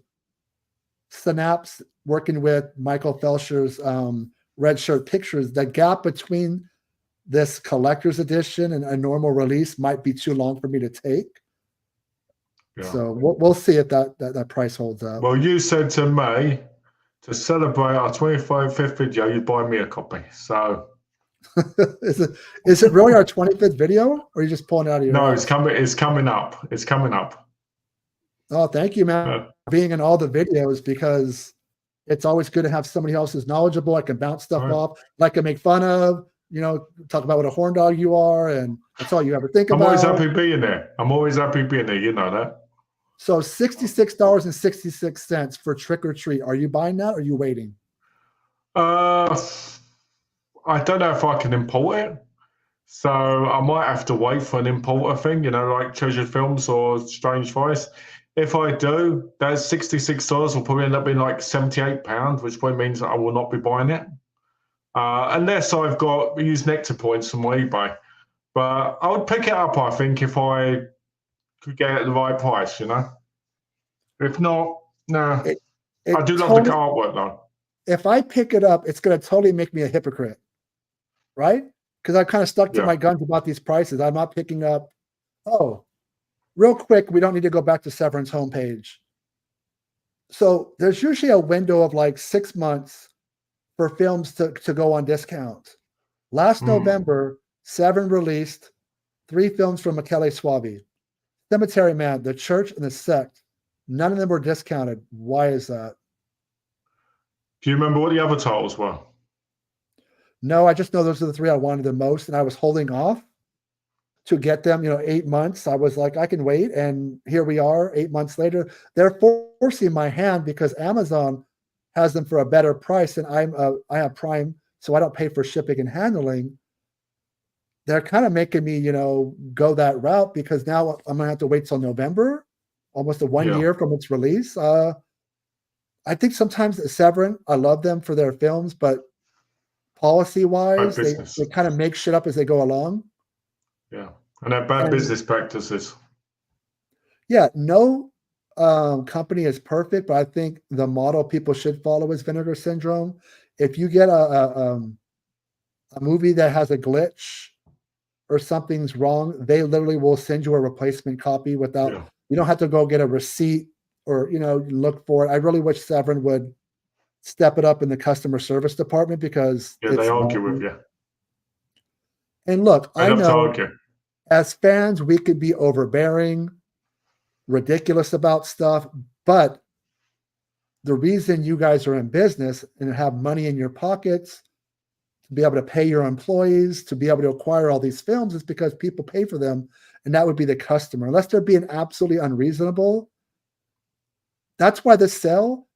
Synapse working with Michael Felsher's Red Shirt Pictures. The gap between this collector's edition and a normal release might be too long for me to take. Yeah. So we'll see if that price holds up. Well, you said to me to celebrate our 25th video, you'd buy me a copy. So is it really our 25th video, or are you just pulling it out of your No, ass? it's coming up. It's coming up. Oh, thank you, man, for being in all the videos, because it's always good to have somebody else who's knowledgeable. I can bounce stuff off, I can make fun of, talk about what a horn dog you are, and that's all you ever think about. I'm always happy being there. You know that. So $66.66 for Trick or Treat. Are you buying that, or are you waiting? I I don't know if I can import it. So I might have to wait for an importer thing, like Treasured Films or Strange Vice. If I do, that $66 will probably end up being like £78, which probably means that I will not be buying it. Unless I've got used Nectar points from my eBay. But I would pick it up, I think, if I could get it at the right price, If not, no. It, I it do love the totally, artwork, though. if I pick it up, it's going to totally make me a hypocrite, right? Because I kind of stuck to Yeah. my guns about these prices. I'm not picking up. Oh, real quick, we don't need to go back to Severin's homepage. So there's usually a window of like 6 months for films to go on discount. Last November, Severin released 3 films from Michele Suavi: Cemetery Man, The Church, and The Sect. None of them were discounted. Why is that? Do you remember what the other titles were? No, I just know those are the 3 I wanted the most, and I was holding off to get them, 8 months. I was like, I can wait, and here we are 8 months later. They're forcing my hand because Amazon has them for a better price, and I have Prime, so I don't pay for shipping and handling. They're kind of making me, go that route because now I'm gonna have to wait till November, almost 1 year from its release. I think sometimes Severin, I love them for their films, but policy-wise, they kind of make shit up as they go along. Yeah, and they're bad business practices. Yeah, no company is perfect, but I think the model people should follow is Vinegar Syndrome. If you get a movie that has a glitch or something's wrong, they literally will send you a replacement copy without. Yeah. You don't have to go get a receipt or look for it. I really wish Severin would step it up in the customer service department because they argue with you. And look, I know argue. As fans, we could be overbearing, ridiculous about stuff, but the reason you guys are in business and have money in your pockets to be able to pay your employees, to be able to acquire all these films is because people pay for them, and that would be the customer. Unless they're being absolutely unreasonable. That's why the sale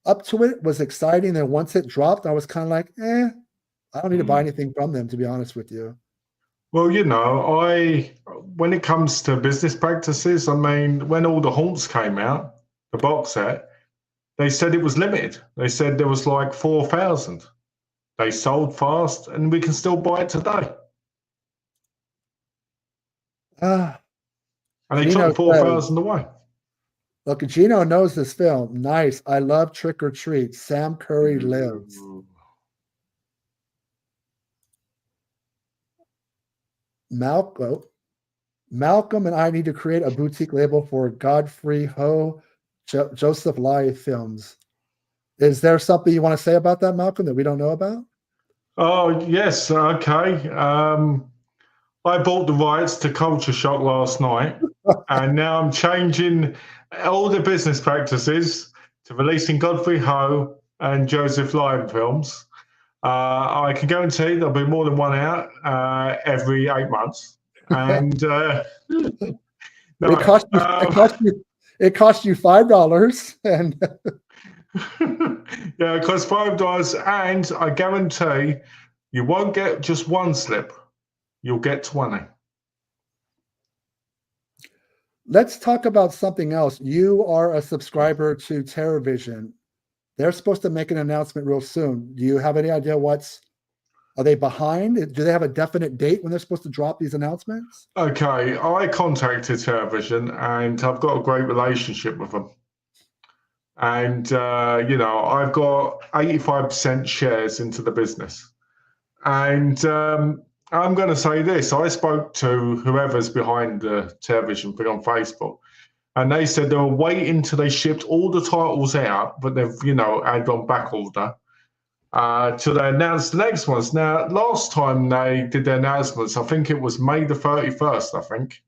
up to it was exciting. And once it dropped, I was kind of like, I don't need to buy anything from them, to be honest with you. Well, when it comes to business practices, I mean, when all the Haunts came out, the box set, they said it was limited. They said there was like 4,000. They sold fast, and we can still buy it today. And they took 4,000 away. Look, Gino knows this film. Nice. I love Trick or Treat. Sam Curry lives. Malcolm and I need to create a boutique label for Godfrey Ho, Joseph Lai films. Is there something you want to say about that, Malcolm, that we don't know about? Oh, yes. Okay. I bought the rights to Culture Shock last night, and now I'm changing all the business practices to releasing Godfrey Ho and Joseph Lai films. I can guarantee there'll be more than one out every 8 months. And it cost you $5, and yeah, it costs $5, and I guarantee you won't get just one slip. You'll get 20. Let's talk about something else. You are a subscriber to TerrorVision. They're supposed to make an announcement real soon. Do you have any idea are they behind? Do they have a definite date when they're supposed to drop these announcements? Okay, I contacted TerrorVision, and I've got a great relationship with them. And, I've got 85% shares into the business. And I'm going to say this. I spoke to whoever's behind the TerrorVision thing on Facebook, and they said they were waiting till they shipped all the titles out, but they've, added on back order till they announced the next ones. Now, last time they did their announcements, I think it was May the 31st, I think,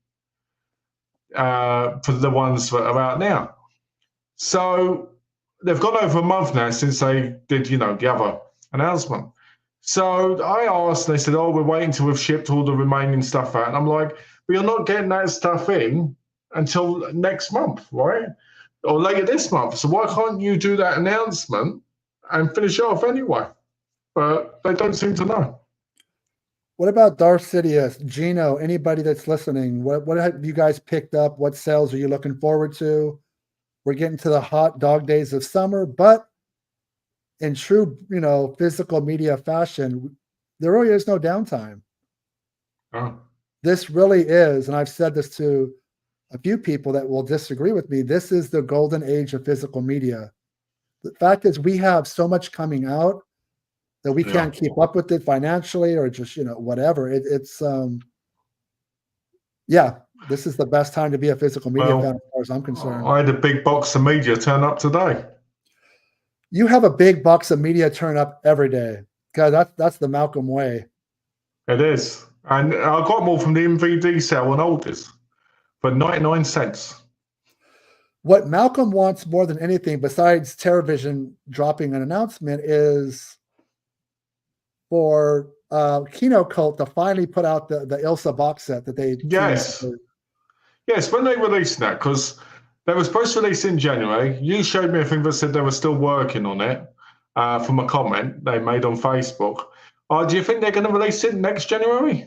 for the ones that are out now. So they've gone over a month now since they did, the other announcement. So I asked, and they said, we're waiting till we've shipped all the remaining stuff out. And I'm like, but you're not getting that stuff in until next month, right? Or later this month. So why can't you do that announcement and finish it off anyway? but they don't seem to know. What about Darth Sidious, Gino, anybody that's listening? What have you guys picked up? What sales are you looking forward to? We're getting to the hot dog days of summer, but in true, physical media fashion, there really is no downtime. Oh. This really is, and I've said this to a few people that will disagree with me, this is the golden age of physical media. The fact is we have so much coming out that we can't keep up with it financially or just, whatever. It's this is the best time to be a physical media fan as far as I'm concerned. I had a big box of media turn up today. You have a big box of media turn up every day. God, that's the Malcolm way. It is. And I got more from the MVD sale on Alders for 99 cents. What Malcolm wants more than anything, besides TerraVision dropping an announcement, is for Kino Cult to finally put out the Ilsa box set that they Yes, when they released that, because they were supposed to release in January. You showed me a thing that said they were still working on it from a comment they made on Facebook. Do you think they're going to release it next January?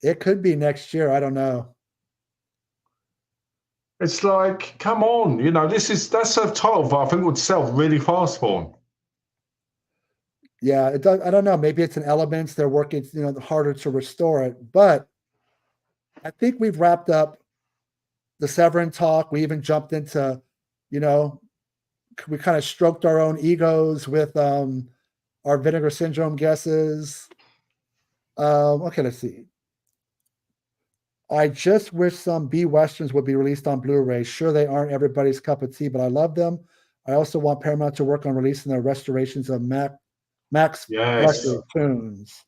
It could be next year. I don't know. It's like, come on, that's a title that I think would sell really fast for them. Yeah, it does. I don't know. Maybe it's an Elements. They're working, harder to restore it. But I think we've wrapped up the Severin talk. We even jumped into, we kind of stroked our own egos with our Vinegar Syndrome guesses. Okay, let's see. I just wish some B Westerns would be released on Blu-ray. Sure, they aren't everybody's cup of tea, but I love them. I also want Paramount to work on releasing their restorations of Max Fleischer tunes.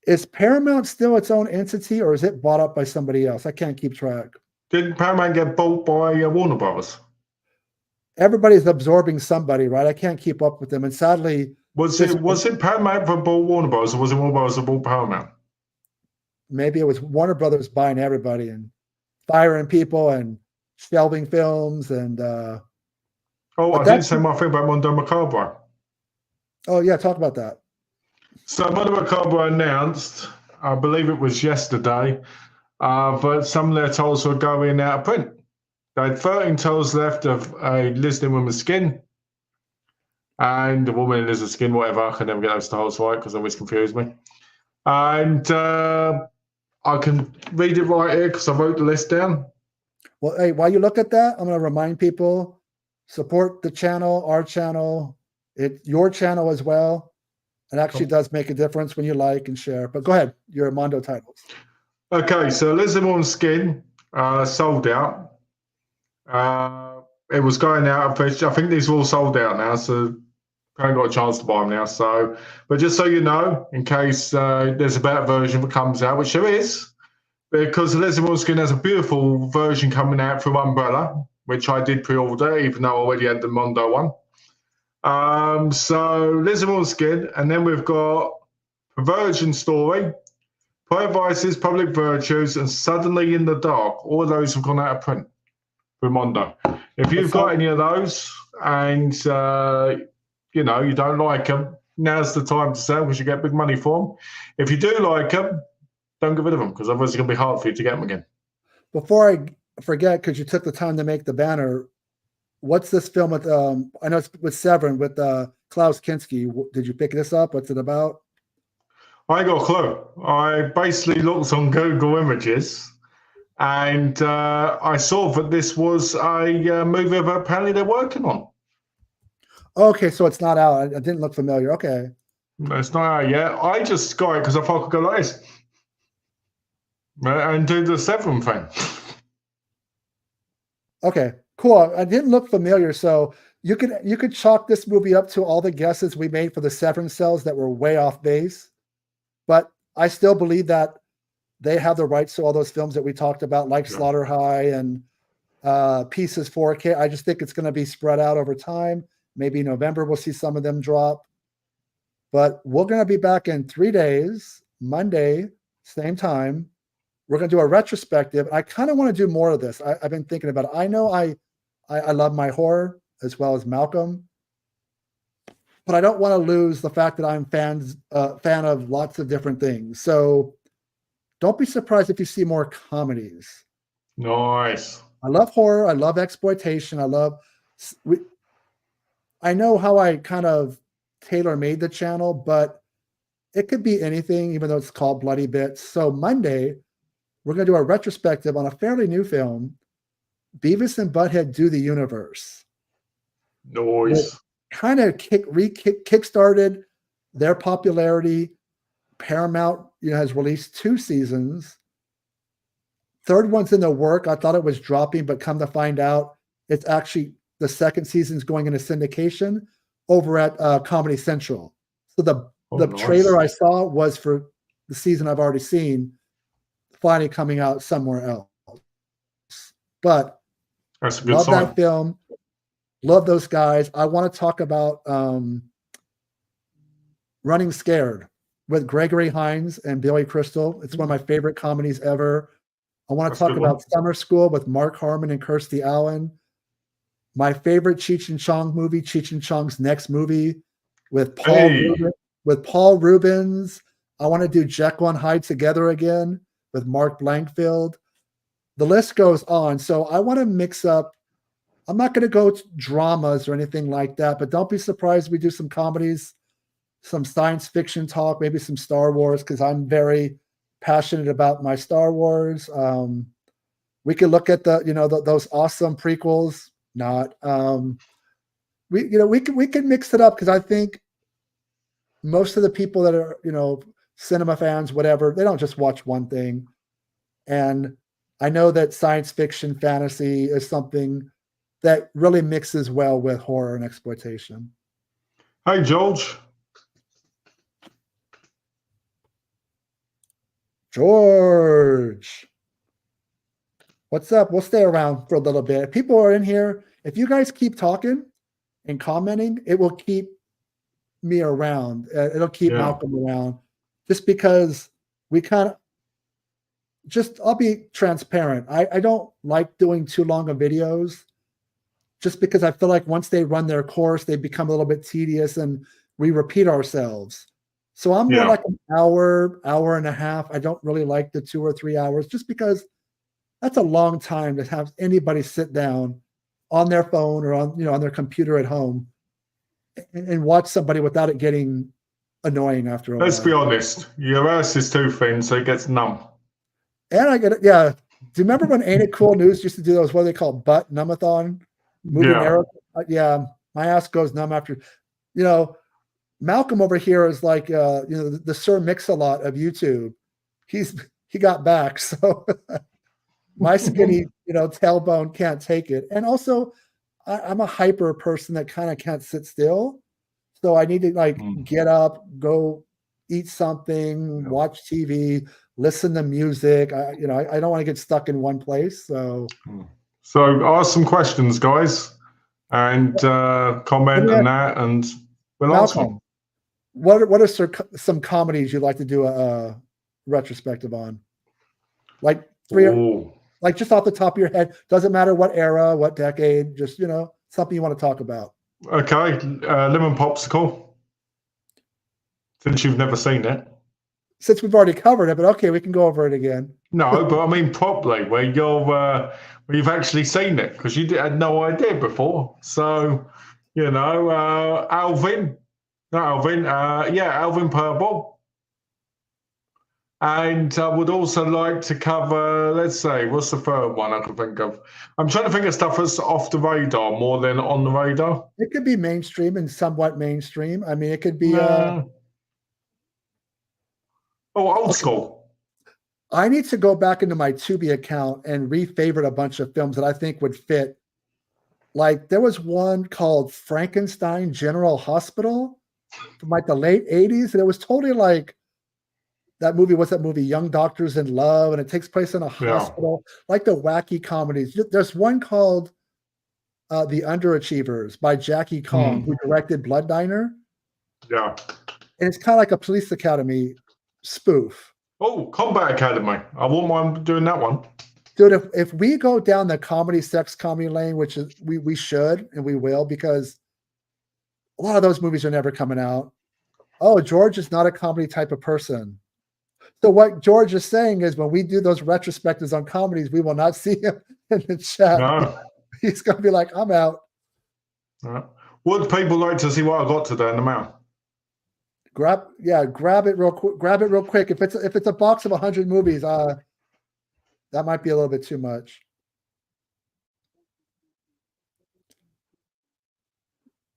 Is Paramount still its own entity, or is it bought up by somebody else? I can't keep track. Didn't Paramount get bought by Warner Brothers? Everybody's absorbing somebody, right? I can't keep up with them. And sadly... Was it Paramount that bought Warner Brothers, or was it Warner Brothers that bought Paramount? Maybe it was Warner Brothers buying everybody and firing people and shelving films and... I didn't say my thing about Mondo Macabro. Oh, yeah, talk about that. So Mondo Macabro announced, I believe it was yesterday, but some of their titles were going out of print. They had 13 titles left of a Listening Woman's Skin and a Woman in Lizard Skin, whatever. I can never get those titles right because they always confuse me. And I can read it right here because I wrote the list down. Well, hey, while you look at that, I'm going to remind people, support the channel, our channel, your channel as well. It actually does make a difference when you like and share. But go ahead, your Mondo titles. Okay, so Lizard Woman's Skin sold out. It was going out. I think these are all sold out now, so I haven't got a chance to buy them now. So, but just so you know, in case there's a better version that comes out, which there is, because the Lizard Woman's Skin has a beautiful version coming out from Umbrella, which I did pre-order, even though I already had the Mondo one. So Lizard Woman's Skin, and then we've got a Virgin Story, Private Vices, Public Virtues, and Suddenly in the Dark. All of those have gone out of print with Mondo. If you've got any of those and you don't like them, now's the time to sell because you get big money for them. If you do like them, don't get rid of them because otherwise it's going to be hard for you to get them again. Before I forget, because you took the time to make the banner, what's this film with? I know it's with Severin with Klaus Kinski. Did you pick this up? What's it about? I ain't got a clue. I basically looked on Google Images and I saw that this was a movie that apparently they're working on. Okay, so it's not out. I didn't look familiar. Okay. It's not out yet. I just got it because I thought I could go like this and do the Severin thing. Okay, cool. I didn't look familiar, so you could chalk this movie up to all the guesses we made for the Severin cells that were way off base. But I still believe that they have the rights to all those films that we talked about, like Slaughter High and Pieces 4K. I just think it's going to be spread out over time. Maybe November we'll see some of them drop. But we're going to be back in 3 days, Monday, same time. We're going to do a retrospective. I kind of want to do more of this. I've been thinking about it. I know I love my horror as well as Malcolm. but I don't want to lose the fact that I'm fan of lots of different things. So don't be surprised if you see more comedies. Nice. I love horror. I love exploitation. I know how I kind of tailor-made the channel, but it could be anything, even though it's called Bloody Bits. So Monday, we're going to do a retrospective on a fairly new film, Beavis and Butthead Do the Universe. Nice. Kind of kickstarted their popularity. Paramount, has released 2 seasons. Third one's in the work. I thought it was dropping, but come to find out, it's actually the second season's going into syndication over at Comedy Central. So the Nice. trailer I saw was for the season I've already seen, finally coming out somewhere else. But That's a good love sign. that film. Love those guys. I want to talk about Running Scared with Gregory Hines and Billy Crystal. It's one of my favorite comedies ever. I want to talk about Summer School with Mark Harmon and Kirstie Allen. My favorite Cheech and Chong movie, Cheech and Chong's next movie with Paul Rubens. I want to do Jekyll and Hyde Together Again with Mark Blankfield. The list goes on. So I want to mix up. I'm not going to go to dramas or anything like that, but don't be surprised if we do some comedies, some science fiction talk, maybe some Star Wars, because I'm very passionate about my Star Wars. We could look at those awesome prequels. We can mix it up, because I think most of the people that are cinema fans, whatever, they don't just watch one thing. And I know that science fiction fantasy is something that really mixes well with horror and exploitation. Hey, George. George, what's up? We'll stay around for a little bit. If people are in here, if you guys keep talking and commenting, it will keep me around. It'll keep Malcolm around, just because I'll be transparent. I don't like doing too long of videos, just because I feel like once they run their course, they become a little bit tedious and we repeat ourselves. So I'm more like an hour and a half. I don't really like the 2 or 3 hours, just because that's a long time to have anybody sit down on their phone or on their computer at home and watch somebody without it getting annoying after a while. Let's be honest. Your ass is too thin, so it gets numb. And I get it. Yeah. Do you remember when Ain't It Cool News used to do those, what they call butt numbathon? Moving arrows? Yeah. My ass goes numb after, Malcolm over here is like, the Sir Mix-a-Lot of YouTube. He got back. So my skinny, tailbone can't take it. And also I'm a hyper person that kind of can't sit still. So I need to get up, go eat something, watch TV, listen to music. I don't want to get stuck in one place. So ask some questions, guys, and comment on that, and we'll answer them. What are some comedies you'd like to do a retrospective on? Like like just off the top of your head, doesn't matter what era, what decade, just something you want to talk about. Okay, Lemon Popsicle. Since you've never seen it. Since we've already covered it, but okay, we can go over it again. No, but I mean properly, where you've actually seen it, because you had no idea before. So, Alvin Purple. And I would also like to cover, let's say, what's the third one I can think of? I'm trying to think of stuff that's off the radar more than on the radar. It could be mainstream and somewhat mainstream. I mean, it could be old school. I need to go back into my Tubi account and re-favorite a bunch of films that I think would fit. Like there was one called Frankenstein General Hospital from like the late 80s. And it was totally like that movie. What's that movie? Young Doctors in Love. And it takes place in a hospital, like the wacky comedies. There's one called The Underachievers by Jackie Kong, who directed Blood Diner. Yeah. And it's kind of like a Police Academy spoof. Oh, Combat Academy. I wouldn't mind doing that one. Dude, if we go down the sex comedy lane, which is we should and we will, because A lot of those movies are never coming out. Oh, George is not a comedy type of person. So what George is saying is when we do those retrospectives on comedies, we will not see him in the chat. No. He's going to be like, I'm out. No. Would people like to see what I got today in the mail? Grab it real quick. Grab it real quick. If it's a box of 100 movies, that might be a little bit too much.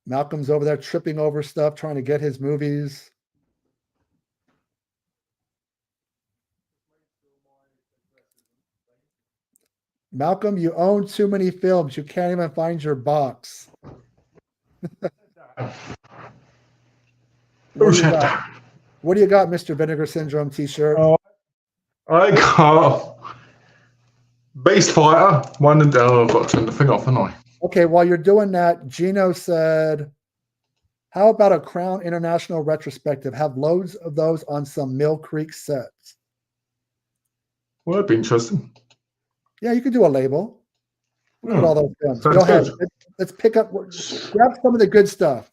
Malcolm's over there tripping over stuff, trying to get his movies. Malcolm, you own too many films. You can't even find your box. What do you got, Mr. Vinegar Syndrome t-shirt? I got Beast Fighter 1 and I've got to turn the thing off, haven't I? Okay, while you're doing that, Gino said, how about a Crown International retrospective? Have loads of those on some Mill Creek sets. Well, that'd be interesting. Yeah, you could do a label. Look at all those films. Sounds Go ahead. good. Let's pick up. Grab some of the good stuff.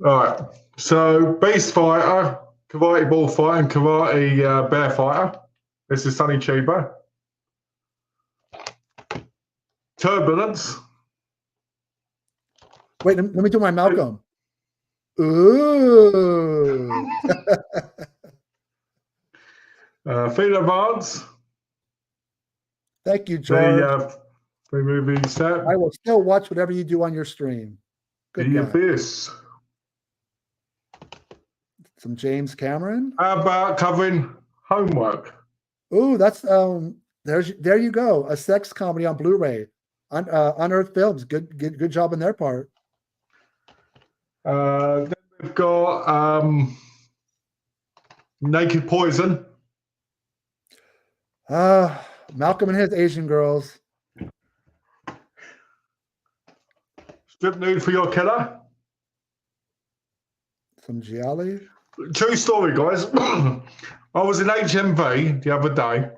All right. So, Beast Fighter, Karate Ball Fighter, and Karate Bear Fighter. This is Sonny Chiba. Turbulence. Wait, let me do my Malcolm. Ooh. Field Advance. Thank you, George. The free movie set. I will still watch whatever you do on your stream. Good The guy. Abyss. Some James Cameron. How about covering Homework? Ooh, that's there you go. A sex comedy on Blu-ray. Unearthed Films. Good job on their part. Then we've got Naked Poison. Malcolm and his Asian girls. Strip Nude for Your Killer. Some Gialli. True story, guys. I was in HMV the other day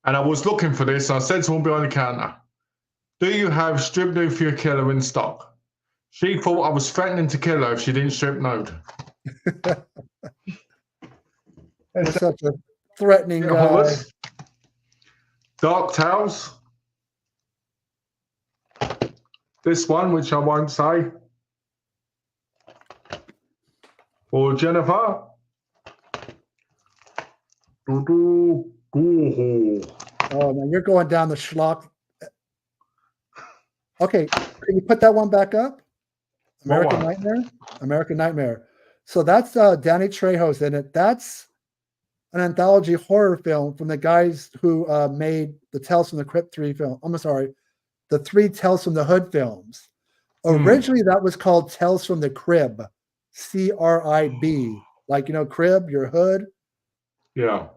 and I was looking for this. I said to someone behind the counter, do you have Strip Nude for Your Killer in stock? She thought I was threatening to kill her if she didn't strip nude. That's such a threatening guy. Dark Tales. This one, which I won't say. For Jennifer. Oh man, you're going down the schlock. Okay, can you put that one back up? American Nightmare? American Nightmare. So that's Danny Trejo's in it. That's an anthology horror film from the guys who made the Tales from the Crypt 3 film. I'm sorry, the 3 Tales from the Hood films. Originally, that was called Tales from the Crib, CRIB. Like, crib, your hood. Yeah.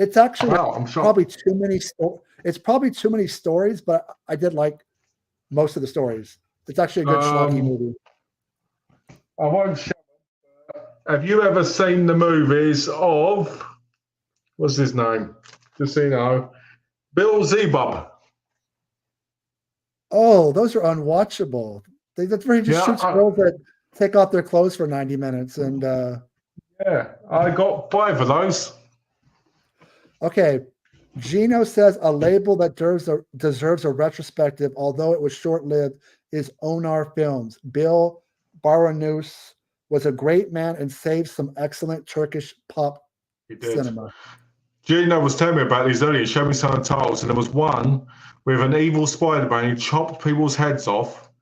It's actually probably too many. It's probably too many stories, but I did like most of the stories. It's actually a good schlocky movie. I won't show it. Have you ever seen the movies of, what's his name? Just so you know, Bill Zebub. Oh, those are unwatchable. That's where he just shoots girls that take off their clothes for 90 minutes. And yeah, I got 5 of those. Okay. Gino says a label that deserves a retrospective, although it was short-lived, is Onar Films. Bill Baranous was a great man and saved some excellent Turkish pop cinema. Gino was telling me about these earlier. He showed me some of the titles, and there was one with an evil Spider-Man who chopped people's heads off,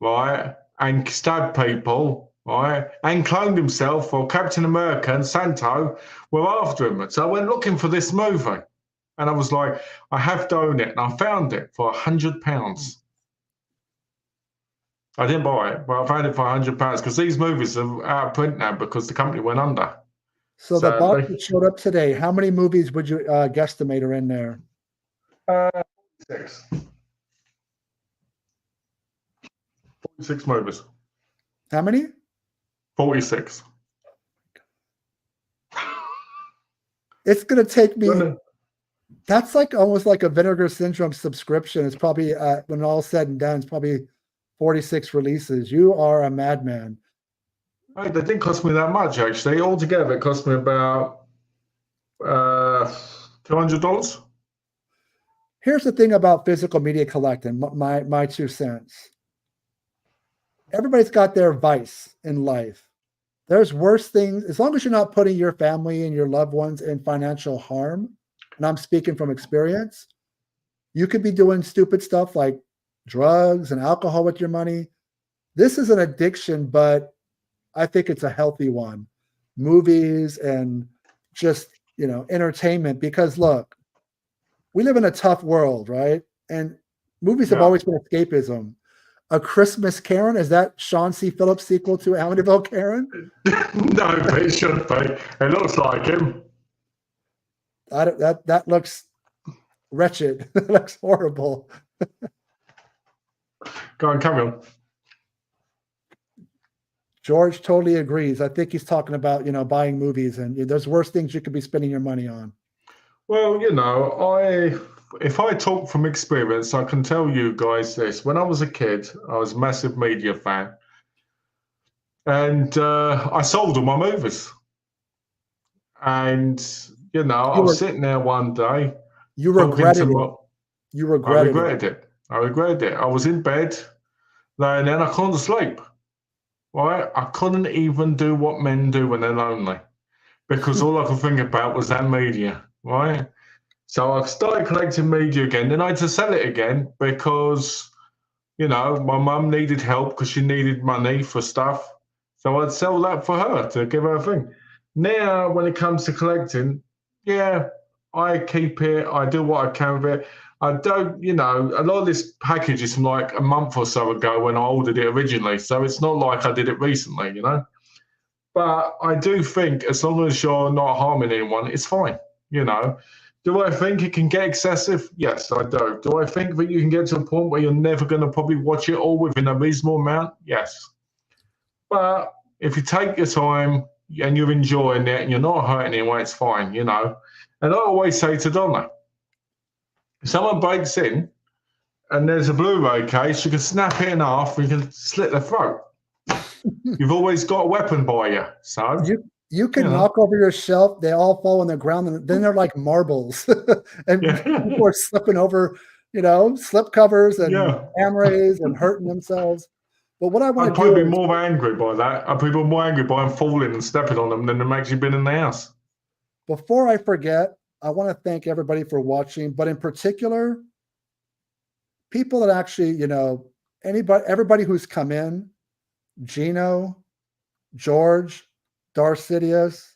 right, and stabbed people, right, and cloned himself, while Captain America and Santo were after him. So I went looking for this movie, and I was like, I have to own it, and I found it for £100. I didn't buy it, but I found it for £100 because these movies are out of print now because the company went under. So the box that showed up today, how many movies would you guesstimate are in there? 46. 46 movies. How many? 46. It's going to take me. That's like almost like a Vinegar Syndrome subscription. It's probably, when all said and done, it's probably 46 releases. You are a madman. Hey, they didn't cost me that much, actually. Altogether, it cost me about $200. Here's the thing about physical media collecting, my 2 cents. Everybody's got their vice in life. There's worse things. As long as you're not putting your family and your loved ones in financial harm, and I'm speaking from experience, you could be doing stupid stuff like drugs and alcohol with your money. This is an addiction, but I think it's a healthy one. Movies and just, entertainment, because look, we live in a tough world, right? And movies have always been escapism. A Christmas Karen, is that Sean C. Phillips sequel to Amityville Karen? No, but it should be. It looks like him. That looks wretched. That looks horrible. Go on, carry on. George totally agrees. I think he's talking about, buying movies, and there's worse things you could be spending your money on. Well, if I talk from experience, I can tell you guys this. When I was a kid, I was a massive media fan. And I sold all my movies. And, I was sitting there one day. You regretted it. You regretted it. I regretted it. I was in bed, and then I couldn't sleep. Right? I couldn't even do what men do when they're lonely, because all I could think about was that media. Right? So I started collecting media again. Then I had to sell it again because, my mum needed help because she needed money for stuff. So I'd sell that for her to give her a thing. Now, when it comes to collecting, I keep it. I do what I can with it. I don't, a lot of this package is from like a month or so ago when I ordered it originally. So it's not like I did it recently, But I do think as long as you're not harming anyone, it's fine, Do I think it can get excessive? Yes, I do. Do I think that you can get to a point where you're never going to probably watch it all within a reasonable amount? Yes. But if you take your time and you're enjoying it and you're not hurting anyone, it's fine, And I always say to Donna, if someone breaks in and there's a Blu-ray case, you can snap it in half and you can slit their throat. You've always got a weapon by you. So you can knock over your shelf, they all fall on the ground, and then they're like marbles. And people are slipping over, slip covers and cameras and hurting themselves. But what I want to do I'd be more angry by that. I'd be more angry by them falling and stepping on them than them actually being in the house. Before I forget, I want to thank everybody for watching, but in particular, people that actually, everybody who's come in, Gino, George, Darcidius,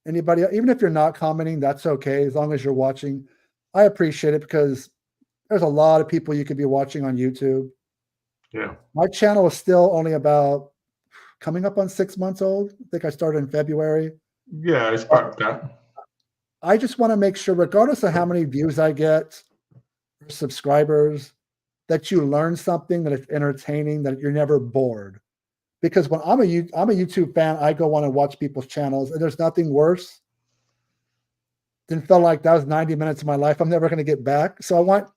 anybody, even if you're not commenting, that's okay. As long as you're watching, I appreciate it, because there's a lot of people you could be watching on YouTube. Yeah. My channel is still only about coming up on 6 months old. I think I started in February. Yeah, it's about that. I just want to make sure, regardless of how many views I get, or subscribers, that you learn something, that it's entertaining, that you're never bored. Because when I'm a YouTube fan, I go on and watch people's channels, and there's nothing worse than felt like that was 90 minutes of my life I'm never going to get back. So I want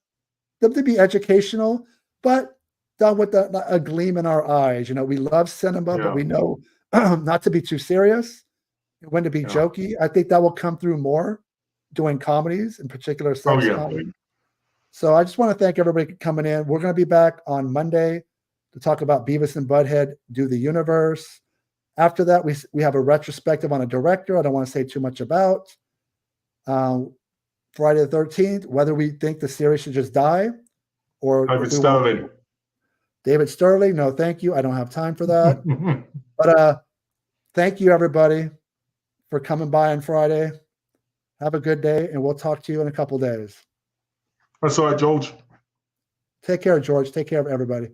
them to be educational, but done with a gleam in our eyes. We love cinema, but we know not to be too serious, when to be jokey. I think that will come through more doing comedies, in particular sex comedy. So I just want to thank everybody coming in. We're going to be back on Monday to talk about Beavis and Butthead Do the Universe. After that, we have a retrospective on a director I don't want to say too much about. Friday the 13th, whether we think the series should just die or David Sterling. No, thank you. I don't have time for that. But thank you, everybody, for coming by on Friday. Have a good day, and we'll talk to you in a couple days. That's all right, George. Take care, George. Take care of everybody.